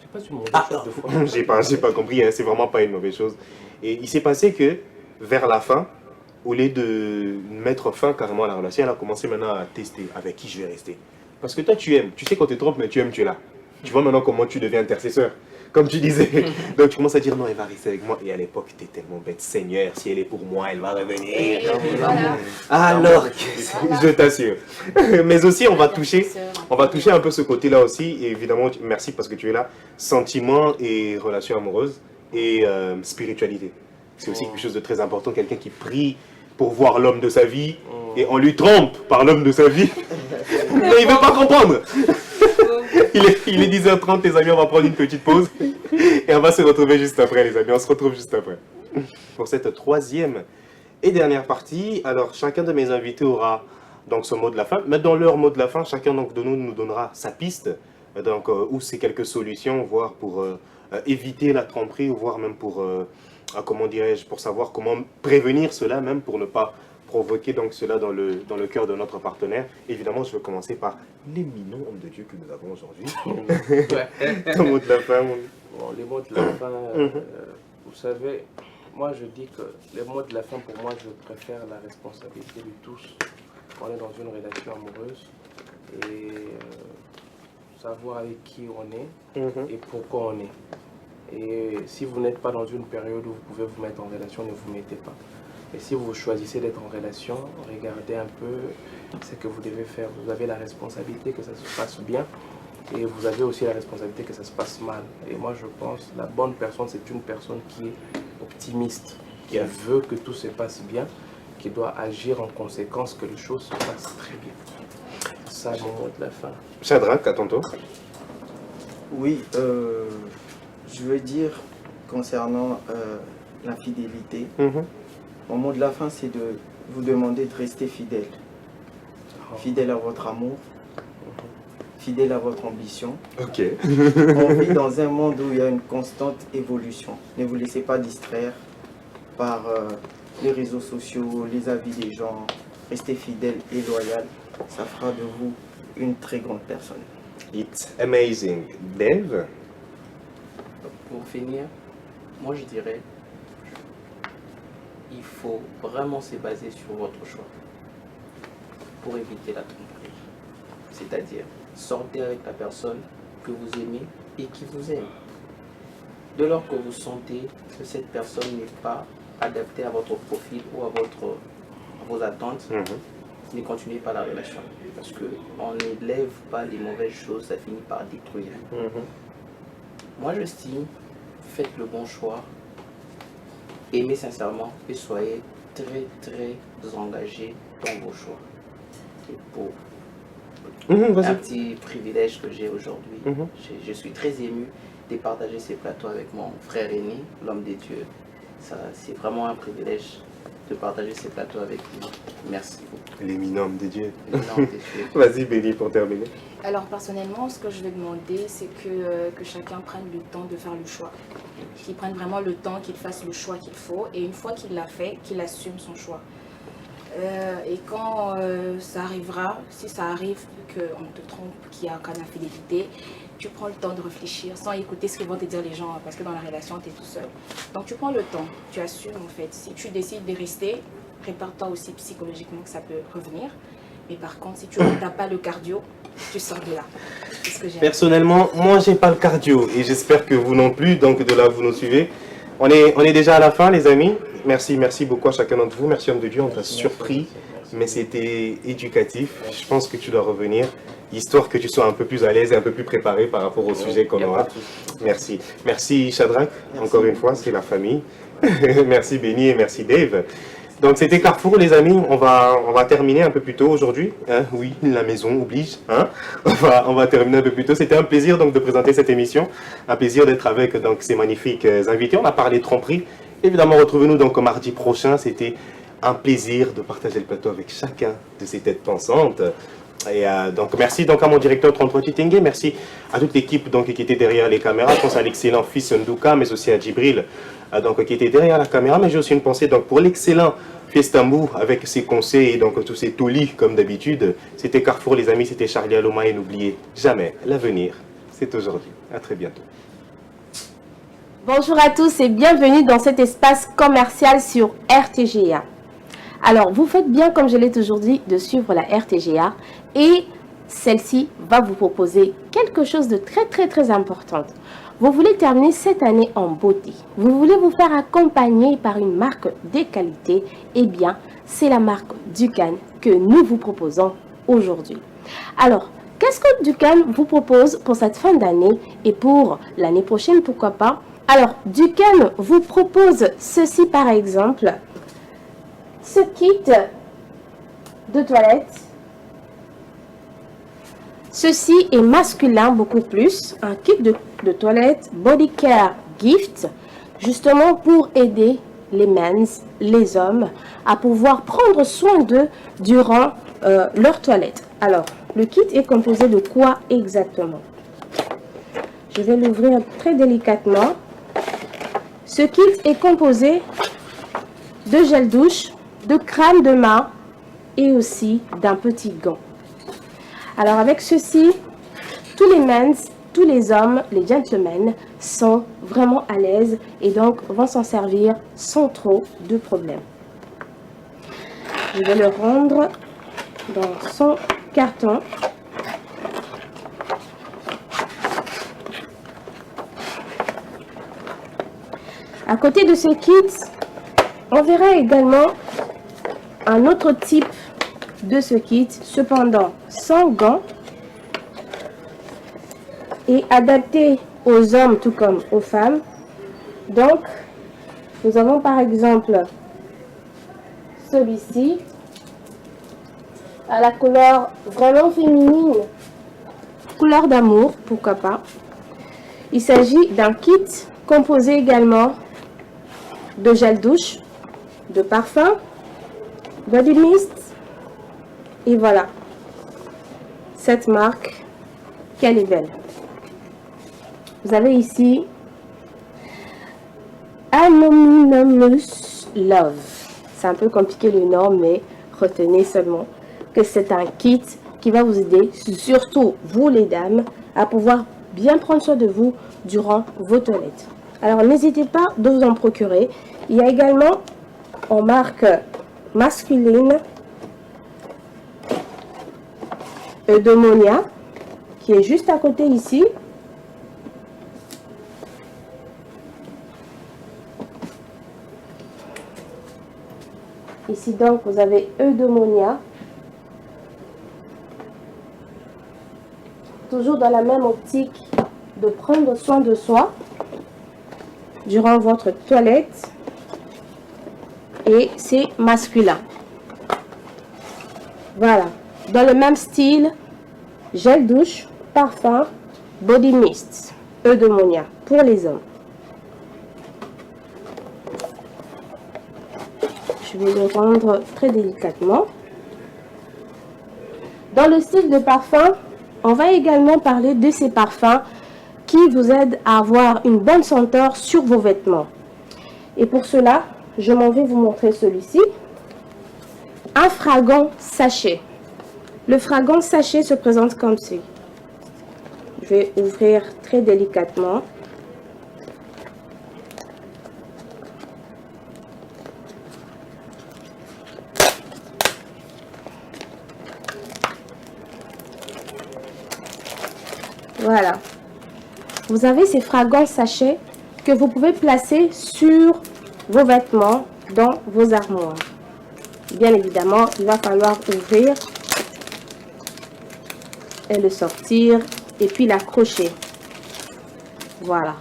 C'est pas une mauvaise chose de fois. j'ai pas compris, hein, c'est vraiment pas une mauvaise chose. Et il s'est passé que vers la fin, au lieu de mettre fin carrément à la relation, elle a commencé maintenant à tester avec qui je vais rester. Parce que toi, tu aimes. Tu sais quand tu te trompes, mais tu aimes, tu es là. Tu vois maintenant comment tu deviens intercesseur. Comme tu disais. Donc tu commences à dire non, elle va rester avec moi. Et à l'époque, tu es tellement bête. Seigneur, si elle est pour moi, elle va revenir. Voilà. Alors, je t'assure. Mais aussi, on va toucher un peu ce côté-là aussi. Et évidemment, merci parce que tu es là. Sentiments et relations amoureuses et spiritualité. C'est aussi quelque chose de très important. Quelqu'un qui prie pour voir l'homme de sa vie et on lui trompe par l'homme de sa vie. Mais il ne veut pas comprendre. Il est 10h30, les amis, on va prendre une petite pause. Et on va se retrouver juste après, les amis. On se retrouve juste après. Pour cette troisième et dernière partie, alors chacun de mes invités aura donc ce mot de la fin. Mais dans leur mot de la fin, chacun donc, de nous donnera sa piste. Donc, ou c'est quelques solutions, voire pour éviter la tromperie, voire même pour... comment dirais-je, pour savoir comment prévenir cela, même pour ne pas provoquer donc cela dans le cœur de notre partenaire. Évidemment, je vais commencer par l'éminent homme de Dieu que nous avons aujourd'hui. Ton mot de la fin. Bon, les mots de la fin, vous savez, moi je dis que les mots de la fin, pour moi, je préfère la responsabilité de tous. On est dans une relation amoureuse et savoir avec qui on est et pourquoi on est. Et si vous n'êtes pas dans une période où vous pouvez vous mettre en relation, ne vous mettez pas. Et si vous choisissez d'être en relation, regardez un peu ce que vous devez faire. Vous avez la responsabilité que ça se passe bien et vous avez aussi la responsabilité que ça se passe mal. Et moi je pense que la bonne personne, c'est une personne qui est optimiste, qui veut que tout se passe bien, qui doit agir en conséquence que les choses se passent très bien. C'est ça mon mot de la fin. Shadrach, à ton tour. Oui, je veux dire, concernant l'infidélité, mon mot de la fin, c'est de vous demander de rester fidèle. Fidèle à votre amour, fidèle à votre ambition. Ok. On vit dans un monde où il y a une constante évolution. Ne vous laissez pas distraire par les réseaux sociaux, les avis des gens. Restez fidèle et loyal. Ça fera de vous une très grande personne. It's amazing. Dave? Pour finir, moi je dirais, il faut vraiment se baser sur votre choix pour éviter la tromperie. C'est-à-dire, sortez avec la personne que vous aimez et qui vous aime. Dès lors que vous sentez que cette personne n'est pas adaptée à votre profil ou à vos attentes, ne continuez pas la relation. Parce qu'on n'élève pas les mauvaises choses, ça finit par détruire. Moi, j'estime, faites le bon choix, aimez sincèrement et soyez très, très engagés dans vos choix. Et pour un petit privilège que j'ai aujourd'hui, je suis très ému de partager ces plateaux avec mon frère aîné, l'homme des dieux. C'est vraiment un privilège de partager ces plateaux avec lui. Merci beaucoup. L'éminent homme des dieux. L'éminent homme des dieux. Vas-y, Béni, pour terminer. Alors personnellement, ce que je vais demander, c'est que chacun prenne le temps de faire le choix. Qu'il prenne vraiment le temps, qu'il fasse le choix qu'il faut. Et une fois qu'il l'a fait, qu'il assume son choix. Et quand ça arrivera, si ça arrive qu'on te trompe, qu'il y a un cas d'infidélité, tu prends le temps de réfléchir sans écouter ce que vont te dire les gens, parce que dans la relation, tu es tout seul. Donc tu prends le temps, tu assumes en fait. Si tu décides de rester, prépare-toi aussi psychologiquement que ça peut revenir. Mais par contre, si tu n'as pas le cardio, tu sors de là. C'est ce que j'ai. Personnellement, moi, j'ai pas le cardio et j'espère que vous non plus. Donc de là, vous nous suivez. On est déjà à la fin, les amis. Merci beaucoup à chacun d'entre vous. Merci, homme de Dieu, on t'a surpris, mais c'était éducatif. Je pense que tu dois revenir, histoire que tu sois un peu plus à l'aise et un peu plus préparé par rapport au sujet qu'on aura. Merci. Merci, Shadrach. Encore une fois, c'est la famille. Merci, Béni, et merci, Dave. Donc, c'était Carrefour, les amis. On va terminer un peu plus tôt aujourd'hui. Hein, oui, la maison oblige. Hein, on va terminer un peu plus tôt. C'était un plaisir donc de présenter cette émission. Un plaisir d'être avec donc, ces magnifiques invités. On a parlé tromperie. Évidemment, retrouvez-nous donc mardi prochain. C'était un plaisir de partager le plateau avec chacun de ces têtes pensantes. Et donc merci donc à mon directeur 33 Titengue, merci à toute l'équipe donc qui était derrière les caméras. Je pense à l'excellent fils Ndouka, mais aussi à Djibril donc qui était derrière la caméra. Mais j'ai aussi une pensée donc pour l'excellent Fiestamou avec ses conseils et donc tous ses tolis comme d'habitude. C'était Carrefour les amis, c'était Charlie Aloma et n'oubliez jamais l'avenir, c'est aujourd'hui. À très bientôt. Bonjour à tous et bienvenue dans cet espace commercial sur RTGA. Alors, vous faites bien, comme je l'ai toujours dit, de suivre la RTGA et celle-ci va vous proposer quelque chose de très important. Vous voulez terminer cette année en beauté. Vous voulez vous faire accompagner par une marque de qualité. Eh bien, c'est la marque Dukan que nous vous proposons aujourd'hui. Alors, qu'est-ce que Dukan vous propose pour cette fin d'année et pour l'année prochaine, pourquoi pas? Alors, Dukan vous propose ceci par exemple. Ce kit de toilette, ceci est masculin beaucoup plus, un kit de toilette Body Care Gift, justement pour aider les mens, les hommes, à pouvoir prendre soin d'eux durant leur toilette. Alors, le kit est composé de quoi exactement? Je vais l'ouvrir très délicatement. Ce kit est composé de gel douche, de crème de main et aussi d'un petit gant. Alors avec ceci, tous les mens, tous les hommes, les gentlemen sont vraiment à l'aise et donc vont s'en servir sans trop de problèmes. Je vais le rendre dans son carton. À côté de ce kit, on verra également un autre type de ce kit, cependant sans gants et adapté aux hommes tout comme aux femmes. Donc, nous avons par exemple celui-ci à la couleur vraiment féminine, couleur d'amour, pourquoi pas. Il s'agit d'un kit composé également de gel douche, de parfum, body mist et voilà cette marque, qu'elle est belle. Vous avez ici Anonymous Love. C'est un peu compliqué le nom, mais retenez seulement que c'est un kit qui va vous aider, surtout vous les dames, à pouvoir bien prendre soin de vous durant vos toilettes. Alors n'hésitez pas de vous en procurer. Il y a également en marque masculine Eudemonia qui est juste à côté ici. Ici donc vous avez Eudemonia toujours dans la même optique de prendre soin de soi durant votre toilette. Et c'est masculin. Voilà. Dans le même style, gel douche, parfum, body mist, eudemonia pour les hommes. Je vais le rendre très délicatement. Dans le style de parfum, on va également parler de ces parfums qui vous aident à avoir une bonne senteur sur vos vêtements. Et pour cela, je m'en vais vous montrer celui-ci. Un fragant sachet. Le fragant sachet se présente comme ceci. Je vais ouvrir très délicatement. Voilà. Vous avez ces fragants sachets que vous pouvez placer sur vos vêtements dans vos armoires. Bien évidemment, il va falloir ouvrir et le sortir et puis l'accrocher. Voilà.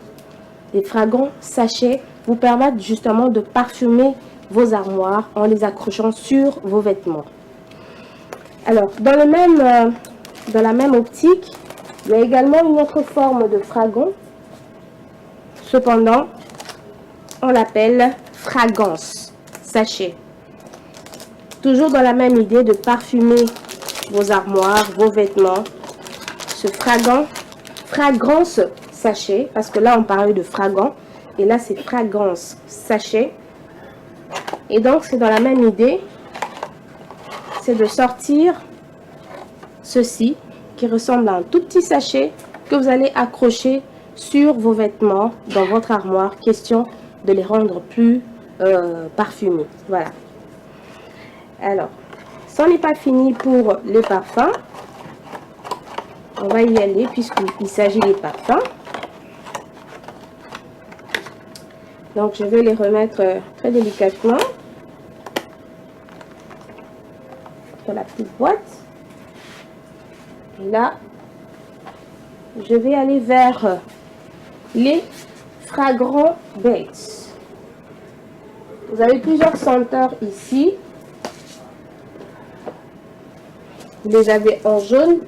Les fragants sachets vous permettent justement de parfumer vos armoires en les accrochant sur vos vêtements. Alors, dans la même optique, il y a également une autre forme de fragant. Cependant, on l'appelle fragrance sachet. Toujours dans la même idée de parfumer vos armoires, vos vêtements. Ce fragrance sachet, parce que là on parlait de fragant, et là c'est fragrance sachet. Et donc c'est dans la même idée, c'est de sortir ceci, qui ressemble à un tout petit sachet que vous allez accrocher sur vos vêtements dans votre armoire, question de les rendre plus parfumés. Voilà. Alors, ça n'est pas fini pour les parfums. On va y aller puisqu'il s'agit des parfums. Donc, je vais les remettre très délicatement dans la petite boîte. Et là, je vais aller vers les fragrants Bates. Vous avez plusieurs senteurs ici. Vous les avez en jaune,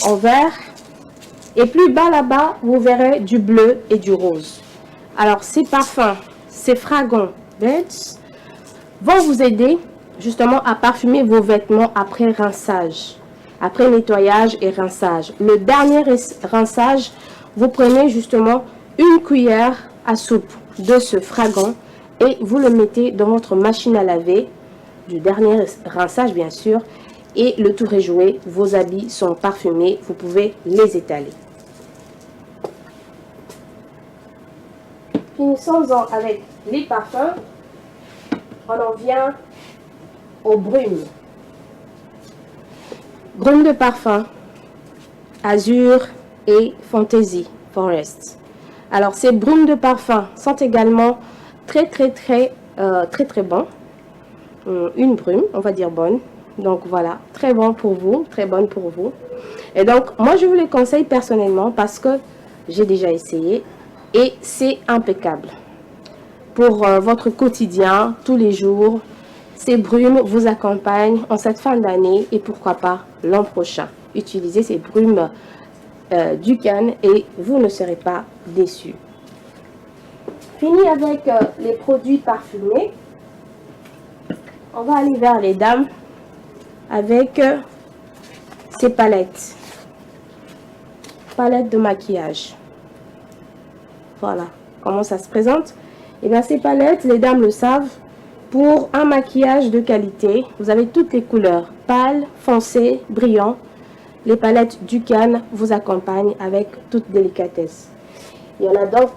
en vert. Et plus bas là-bas, vous verrez du bleu et du rose. Alors, ces parfums, ces fragants Bates vont vous aider justement à parfumer vos vêtements après rinçage. Après nettoyage et rinçage. Le dernier rinçage, vous prenez justement une cuillère à soupe de ce fragant et vous le mettez dans votre machine à laver, du dernier rinçage bien sûr, et le tour est joué, vos habits sont parfumés, vous pouvez les étaler. Finissons-en avec les parfums, on en vient aux brumes. Brume de parfum, Azur et Fantasy Forest. Alors ces brumes de parfum sont également très bons. Une brume, on va dire bonne. Donc voilà, très bon pour vous, très bonne pour vous. Et donc moi je vous les conseille personnellement parce que j'ai déjà essayé et c'est impeccable. Pour votre quotidien, tous les jours, ces brumes vous accompagnent en cette fin d'année et pourquoi pas l'an prochain. Utilisez ces brumes Dukan et vous ne serez pas déçus. Fini avec les produits parfumés. On va aller vers les dames avec ces palettes. Palettes de maquillage. Voilà comment ça se présente. Et bien ces palettes, les dames le savent, pour un maquillage de qualité, vous avez toutes les couleurs, pâle, foncé, brillant. Les palettes Dukan vous accompagnent avec toute délicatesse. Il y en a donc,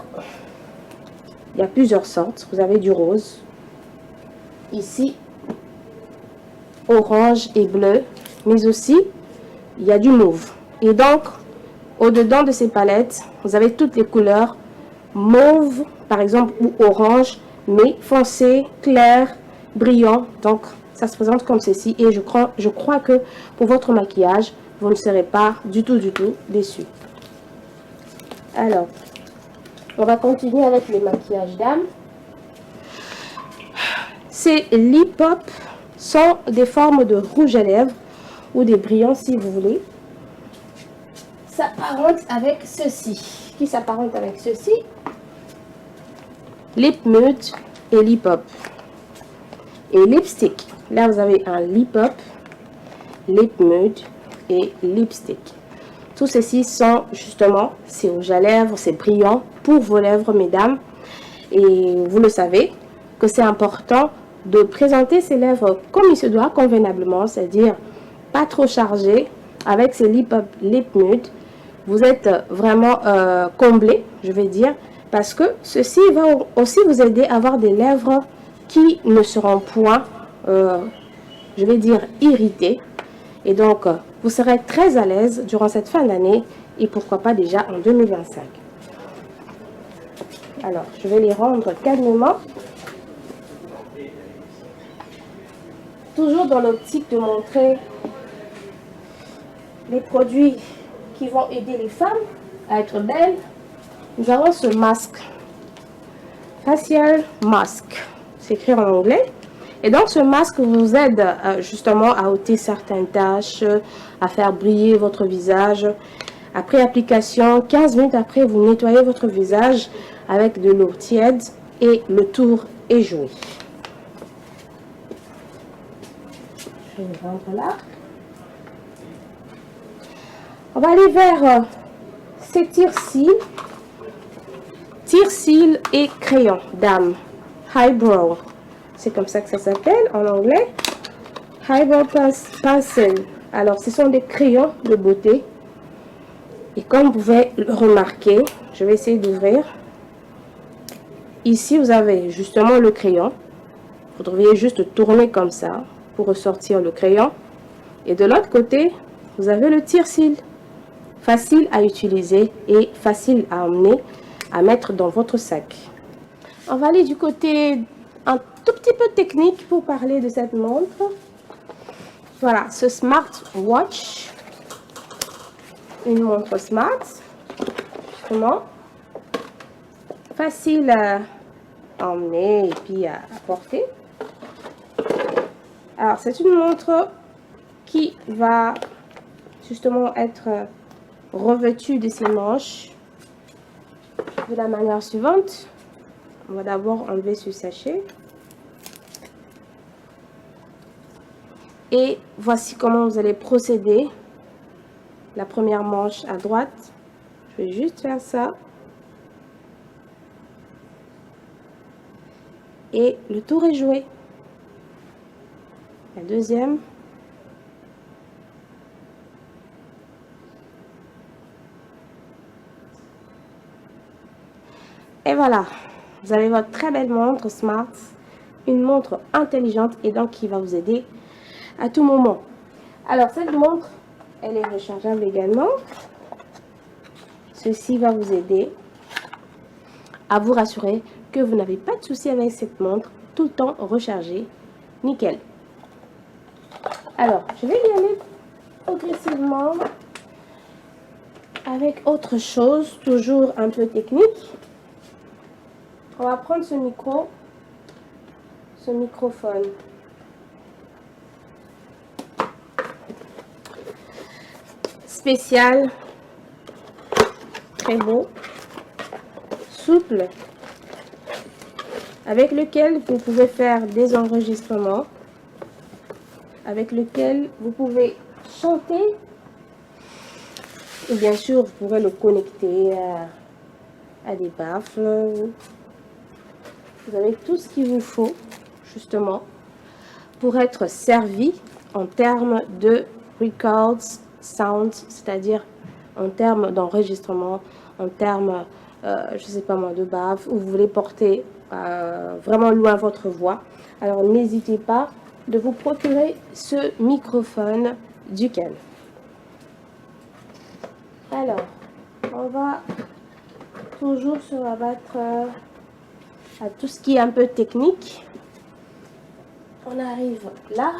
il y a plusieurs sortes. Vous avez du rose, ici, orange et bleu, mais aussi il y a du mauve. Et donc, au-dedans de ces palettes, vous avez toutes les couleurs mauve, par exemple, ou orange, mais foncé, clair, brillant. Donc, ça se présente comme ceci. Et je crois que pour votre maquillage, vous ne serez pas du tout déçus. Alors, on va continuer avec les maquillages dames. Ces lip pop sont des formes de rouge à lèvres ou des brillants si vous voulez. S'apparente avec ceci. Qui s'apparente avec ceci? Lip nude et lip pop. Et lipstick. Là, vous avez un lip pop, lip nude et lipstick. Tous ceci sont justement ces rouges à lèvres, c'est brillant pour vos lèvres, mesdames. Et vous le savez que c'est important de présenter ses lèvres comme il se doit, convenablement, c'est-à-dire pas trop chargé. Avec ces lip pop, lip nude, vous êtes vraiment comblé, je vais dire, parce que ceci va aussi vous aider à avoir des lèvres qui ne seront point, je vais dire, irritées. Et donc, vous serez très à l'aise durant cette fin d'année et pourquoi pas déjà en 2025. Alors, je vais les rendre calmement. Toujours dans l'optique de montrer les produits qui vont aider les femmes à être belles. Nous avons ce masque. Facial Mask. C'est écrit en anglais. Et donc, ce masque vous aide justement à ôter certaines taches, à faire briller votre visage. Après application, 15 minutes après, vous nettoyez votre visage avec de l'eau tiède et le tour est joué. Je vais rentrer là. On va aller vers ces tire-cils. Tire-cils et crayon, dame. Highbrow. C'est comme ça que ça s'appelle en anglais. Highbrow Pencil. Alors, ce sont des crayons de beauté. Et comme vous pouvez le remarquer, je vais essayer d'ouvrir. Ici, vous avez justement le crayon. Vous devriez juste tourner comme ça pour ressortir le crayon. Et de l'autre côté, vous avez le tire-cils. Facile à utiliser et facile à emmener, à mettre dans votre sac. On va aller du côté un tout petit peu technique pour parler de cette montre. Voilà, ce smartwatch. Une montre smart. Justement. Facile à emmener et puis à porter. Alors, c'est une montre qui va justement être revêtue de ses manches de la manière suivante. On va d'abord enlever ce sachet. Et voici comment vous allez procéder. La première manche à droite. Je vais juste faire ça. Et le tour est joué. La deuxième. Et voilà. Vous avez votre très belle montre smart. Une montre intelligente et donc qui va vous aider à tout moment. Alors cette montre, elle est rechargeable également. Ceci va vous aider à vous rassurer que vous n'avez pas de souci avec cette montre, tout le temps rechargée, nickel. Alors, je vais y aller progressivement avec autre chose, toujours un peu technique. On va prendre ce microphone. Spécial, très beau, souple, avec lequel vous pouvez faire des enregistrements, avec lequel vous pouvez chanter et bien sûr vous pourrez le connecter à des baffles. Vous avez tout ce qu'il vous faut justement pour être servi en termes de records sound, c'est-à-dire en termes d'enregistrement, en termes, je sais pas moi, de baffles, où vous voulez porter vraiment loin votre voix. Alors n'hésitez pas de vous procurer ce microphone Ducal. Alors, on va toujours se rabattre à tout ce qui est un peu technique. On arrive là.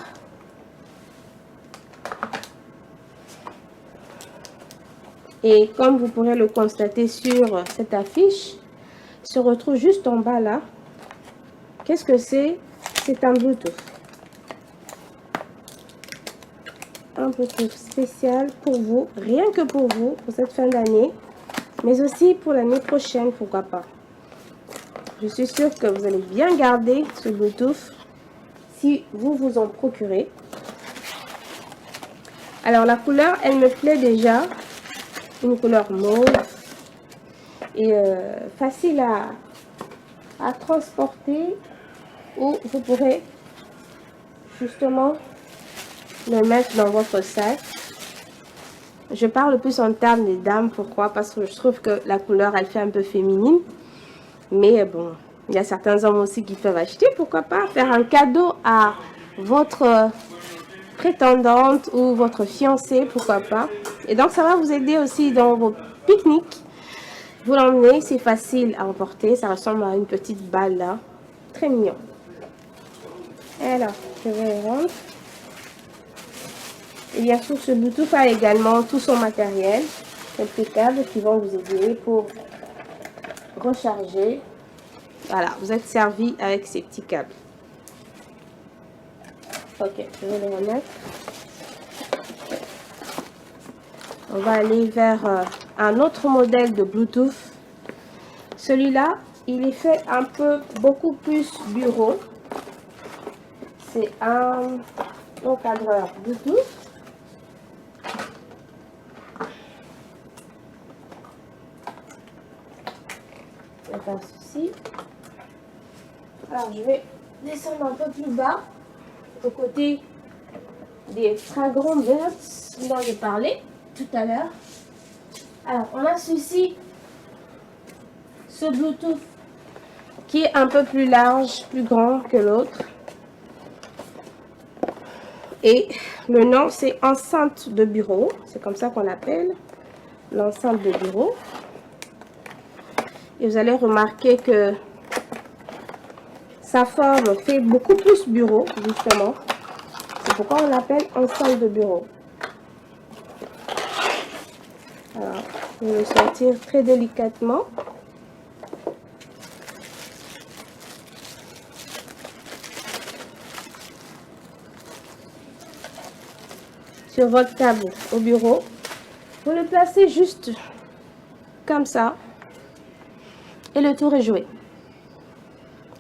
Et comme vous pourrez le constater sur cette affiche, se retrouve juste en bas là. Qu'est-ce que c'est? C'est un Bluetooth. Un Bluetooth spécial pour vous, rien que pour vous, pour cette fin d'année, mais aussi pour l'année prochaine, pourquoi pas. Je suis sûre que vous allez bien garder ce Bluetooth si vous vous en procurez. Alors la couleur, elle me plaît déjà. Une couleur mauve et facile à transporter, ou vous pourrez justement le mettre dans votre sac. Je parle plus en termes des dames. Pourquoi? Parce que je trouve que la couleur, elle fait un peu féminine. Mais bon, il y a certains hommes aussi qui peuvent acheter. Pourquoi pas faire un cadeau à votre prétendante ou votre fiancé, pourquoi pas. Et donc ça va vous aider aussi dans vos pique-niques. Vous l'emmenez, c'est facile à emporter. Ça ressemble à une petite balle là. Très mignon. Et alors, je vais le rendre. Et bien sûr, ce Bluetooth a également tout son matériel. Quelques câbles qui vont vous aider pour recharger. Voilà, vous êtes servi avec ces petits câbles. Ok, je vais les remettre. On va aller vers un autre modèle de Bluetooth. Celui-là, il est fait un peu beaucoup plus bureau. C'est un encadreur Bluetooth. Je vais faire ceci. Alors, je vais descendre un peu plus bas, au côté des Fragrant Birds dont j'ai parlé tout à l'heure. Alors, on a ceci, ce Bluetooth qui est un peu plus large, plus grand que l'autre. Et le nom, c'est enceinte de bureau. C'est comme ça qu'on l'appelle, l'enceinte de bureau. Et vous allez remarquer que sa forme fait beaucoup plus bureau, justement. C'est pourquoi on l'appelle enceinte de bureau. Alors, je vais le sortir très délicatement. Sur votre table au bureau, vous le placez juste comme ça. Et le tour est joué.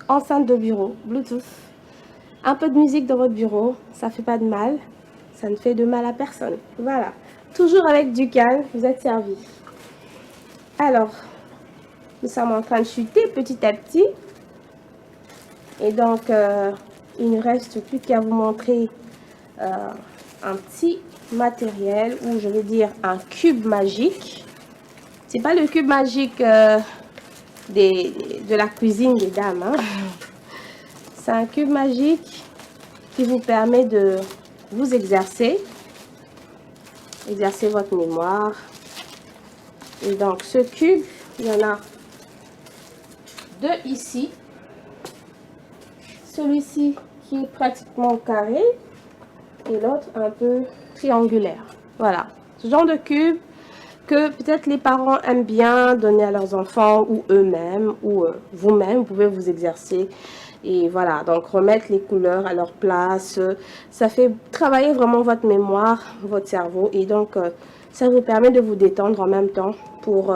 Enceinte de bureau, Bluetooth. Un peu de musique dans votre bureau, ça ne fait pas de mal. Ça ne fait de mal à personne. Voilà. Toujours avec du calme, vous êtes servi. Alors, nous sommes en train de chuter petit à petit. Et donc, il ne reste plus qu'à vous montrer un petit matériel, ou je veux dire un cube magique. C'est pas le cube magique de la cuisine des dames. Hein. C'est un cube magique qui vous permet de vous exercer votre mémoire. Et donc ce cube, il y en a deux ici. Celui-ci qui est pratiquement carré et l'autre un peu triangulaire. Voilà, ce genre de cube que peut-être les parents aiment bien donner à leurs enfants, ou eux-mêmes, ou vous-même, vous pouvez vous exercer. Et voilà, donc remettre les couleurs à leur place, ça fait travailler vraiment votre mémoire, votre cerveau. Et donc, ça vous permet de vous détendre en même temps pour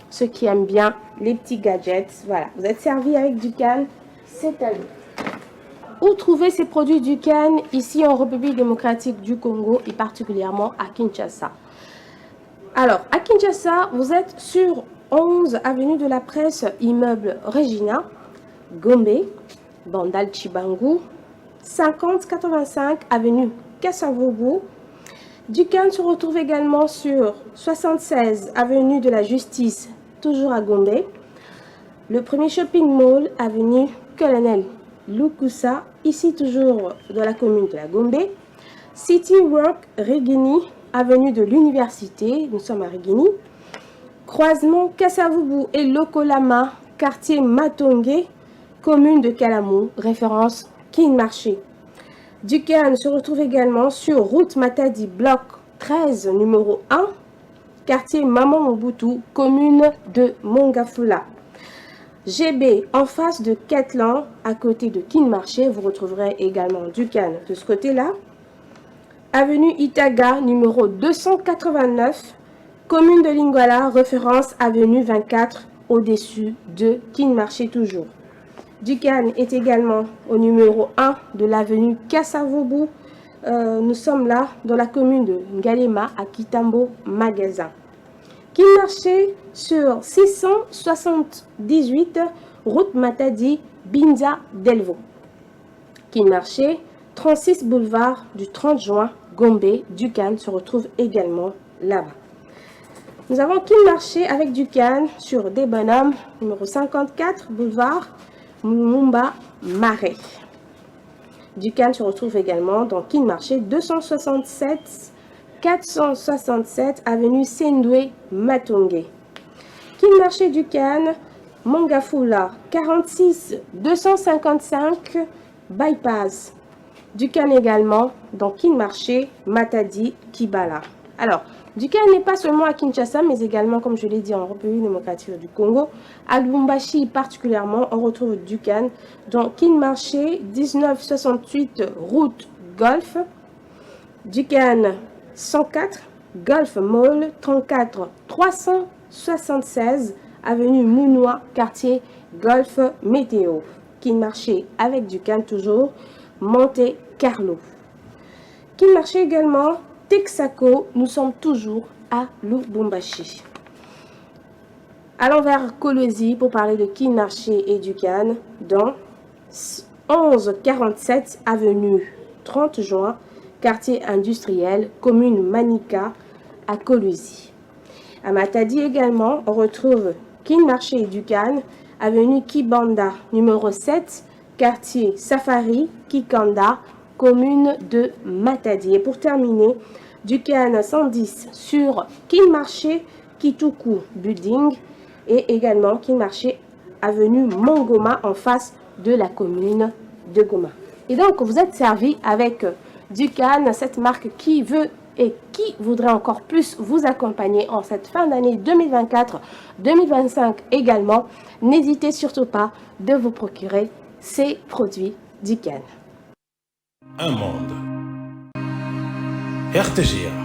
ceux qui aiment bien les petits gadgets. Voilà, vous êtes servi avec Dukan cette année. Où trouver ces produits Dukan? Ici en République démocratique du Congo et particulièrement à Kinshasa. Alors, à Kinshasa, vous êtes sur 11 avenue de la Presse, immeuble Regina, Gombe, Bandal Chibangu, 5085 avenue Kassavubu. Dukan se retrouve également sur 76 avenue de la Justice, toujours à Gombe. Le premier shopping mall, avenue Colonel Lukusa, ici toujours dans la commune de la Gombe. City Work Regini, avenue de l'Université, nous sommes à Regini. Croisement Kassavubu et Lokolama, quartier Matonge, commune de Kalamou, référence Kinmarché. Dukan se retrouve également sur route Matadi, bloc 13, numéro 1, quartier Maman Mobutu, commune de Mongafula. GB, en face de Ketlan, à côté de Kinmarché, vous retrouverez également Dukan de ce côté-là. Avenue Itaga, numéro 289, commune de Lingwala, référence avenue 24, au-dessus de Kinmarché toujours. Dukan est également au numéro 1 de l'avenue Kassavobu. Nous sommes là dans la commune de Ngalema, à Kitambo, Magasin. Kinmarché sur 678, route Matadi, Binza, Delvaux. Kinmarché, 36 boulevard du 30 juin, Gombe, Dukan se retrouve également là-bas. Nous avons Kinmarché avec Dukan sur des bonhommes, numéro 54, boulevard Mumba, Marais. Dukan se retrouve également dans Kinmarché 267 467 avenue Sendwe, Matongé. Kinmarché Dukan, Mongafula 46 255 bypass. Dukan également dans Kinmarché, Matadi, Kibala. Alors, Dukan n'est pas seulement à Kinshasa, mais également, comme je l'ai dit, en République démocratique du Congo. À Lubumbashi particulièrement, on retrouve Dukan dans Kinmarché 1968 route Golf. Dukan 104 Golf Mall 34 376 avenue Mounois, quartier Golf Météo. Kinmarché avec Dukan toujours, Monte Carlo. Kinmarché également, Texaco, nous sommes toujours à Lubumbashi. Allons vers Kolwezi pour parler de Kinmarché et Dukan dans 1147 avenue 30 juin, quartier industriel, commune Manika à Kolwezi. À Matadi également, on retrouve Kinmarché et Dukan, avenue Kibanda, numéro 7, quartier Safari, Kikanda, commune de Matadi. Et pour terminer, Dukan 110 sur Kinmarché, Kituku Building et également Kinmarché, avenue Mongoma en face de la commune de Goma. Et donc, vous êtes servi avec Dukan, cette marque qui veut et qui voudrait encore plus vous accompagner en cette fin d'année 2024-2025 également. N'hésitez surtout pas de vous procurer ces produits Dukan. Un monde. RTGA.